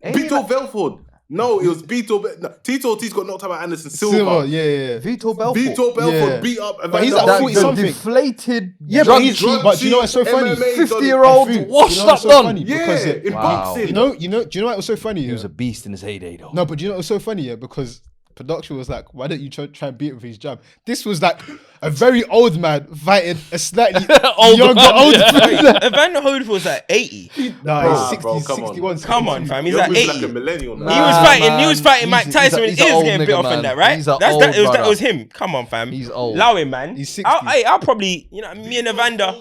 Beto Belford. No, it was Beto. No, Tito Ortiz got knocked out by Anderson Silva. Silver, yeah. Vito Belfort. Beto Belfort Yeah. beat up But he's Evander like Holyfield. 40 something. deflated. Yeah, but he's. But do you know what's so funny? MMA 50-year-old You know washed what's up so done. funny? Yeah, Because in Wow. boxing. do you know what was so funny? He was Yeah? a beast in his heyday, though. No, but do you know what was so funny? Yeah, because production was like, why don't you try and beat him with his jab? This was like a very old man fighting a slightly younger, man, older yeah. Evander Holyfield's like 80. Nah, he's 60, bro, come on. 61. Come on, fam. He's You're like moving 80. like a millennial now. He was Nah, fighting. He man. was fighting Mike He's Tyson a- with he's his a ears old getting bit nigga, off man. in that, right? He's a That old was brother. him. Come on, fam. He's old. Allow him, man. He's 60. I'll probably, me and Evander.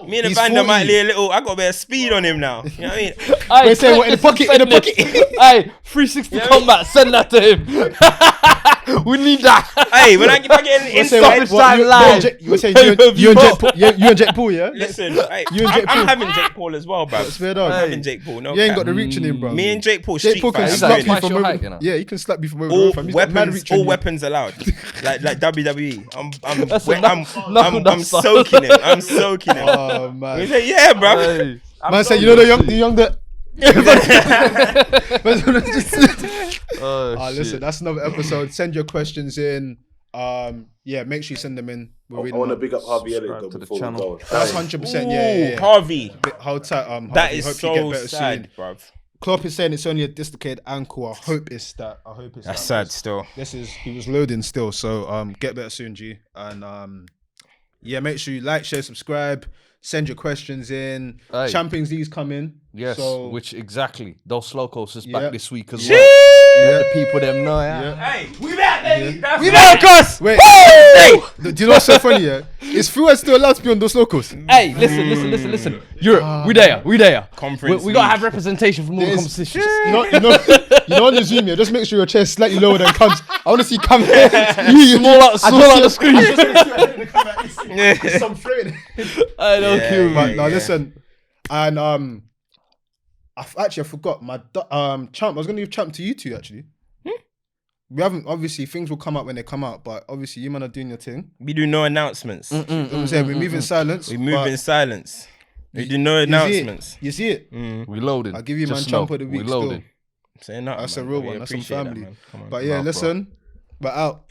Me and He's Evander 40. might lay a little. I got a bit of speed on him now. You know what I mean? Hey, Wait, say what, in the pocket, in the pocket? Hey, 360 combat, send that to him. We need that. Hey, when I get in Say inside, what, Stoppage Time live. you were saying you and Jake Paul, yeah? listen, hey, You and Jake I'm Paul. having Jake Paul as well, bro. Fair dog. I'm having Jake Paul. No, You ain't cap. got the reach in him, bro. Me and Jake Paul, Jake street Paul can fight. He's slap like you twice from your over. height, you know? Yeah, he can slap you from over. All fam. He's got mad weapons, reach on all you. weapons allowed. like WWE. That's I'm soaking him. I'm soaking him. Oh We man. say, yeah, bro. Hey. Man said, you know the young that. Oh, Listen, shit. that's another episode. Send your questions in. Yeah, make sure you send them in. We're I reading want to them. big up Harvey Elliott Subscribe though to the before we channel. go. That's Hey, 100%. Yeah. Harvey. Hold tight. That Harvey. is Hope you get so better sad, soon. bruv. Klopp is saying it's only a dislocated ankle. I hope it's that. That's sad still. He was loading still. So get better soon, G. And yeah, make sure you like, share, subscribe. Send your questions in. Hey. Champions League's coming. Yes, So, which exactly. Dos Locos is Yeah. back this week as well. Let the people them know. Hey, we back, baby. We back, us. wait. Do you know what's so funny? Yeah, is Fuad still allowed to be on those locals? Hey, listen. Europe, we there. Conference We gotta League. have representation from all the There's- competitions. You know on the Zoom, yeah, just make sure your chair's slightly lower than Cam's. I want to see Cam here. Small out the screen. Some frame. I don't Yeah, kill yeah. But no, listen, and I forgot my champ. I was gonna give champ to you two actually. We haven't, obviously things will come out when they come out, but obviously you man are doing your thing. We do no announcements. You know what I'm saying? We move in silence. We move but in silence. We do no you see it. announcements. You see it? We loaded. I'll give you man Just champ know, of the we week still. loaded. Saying that, That's man. a real We one. That's some appreciate that, family. man. Come on. But yeah, Nah, bro. listen. But out.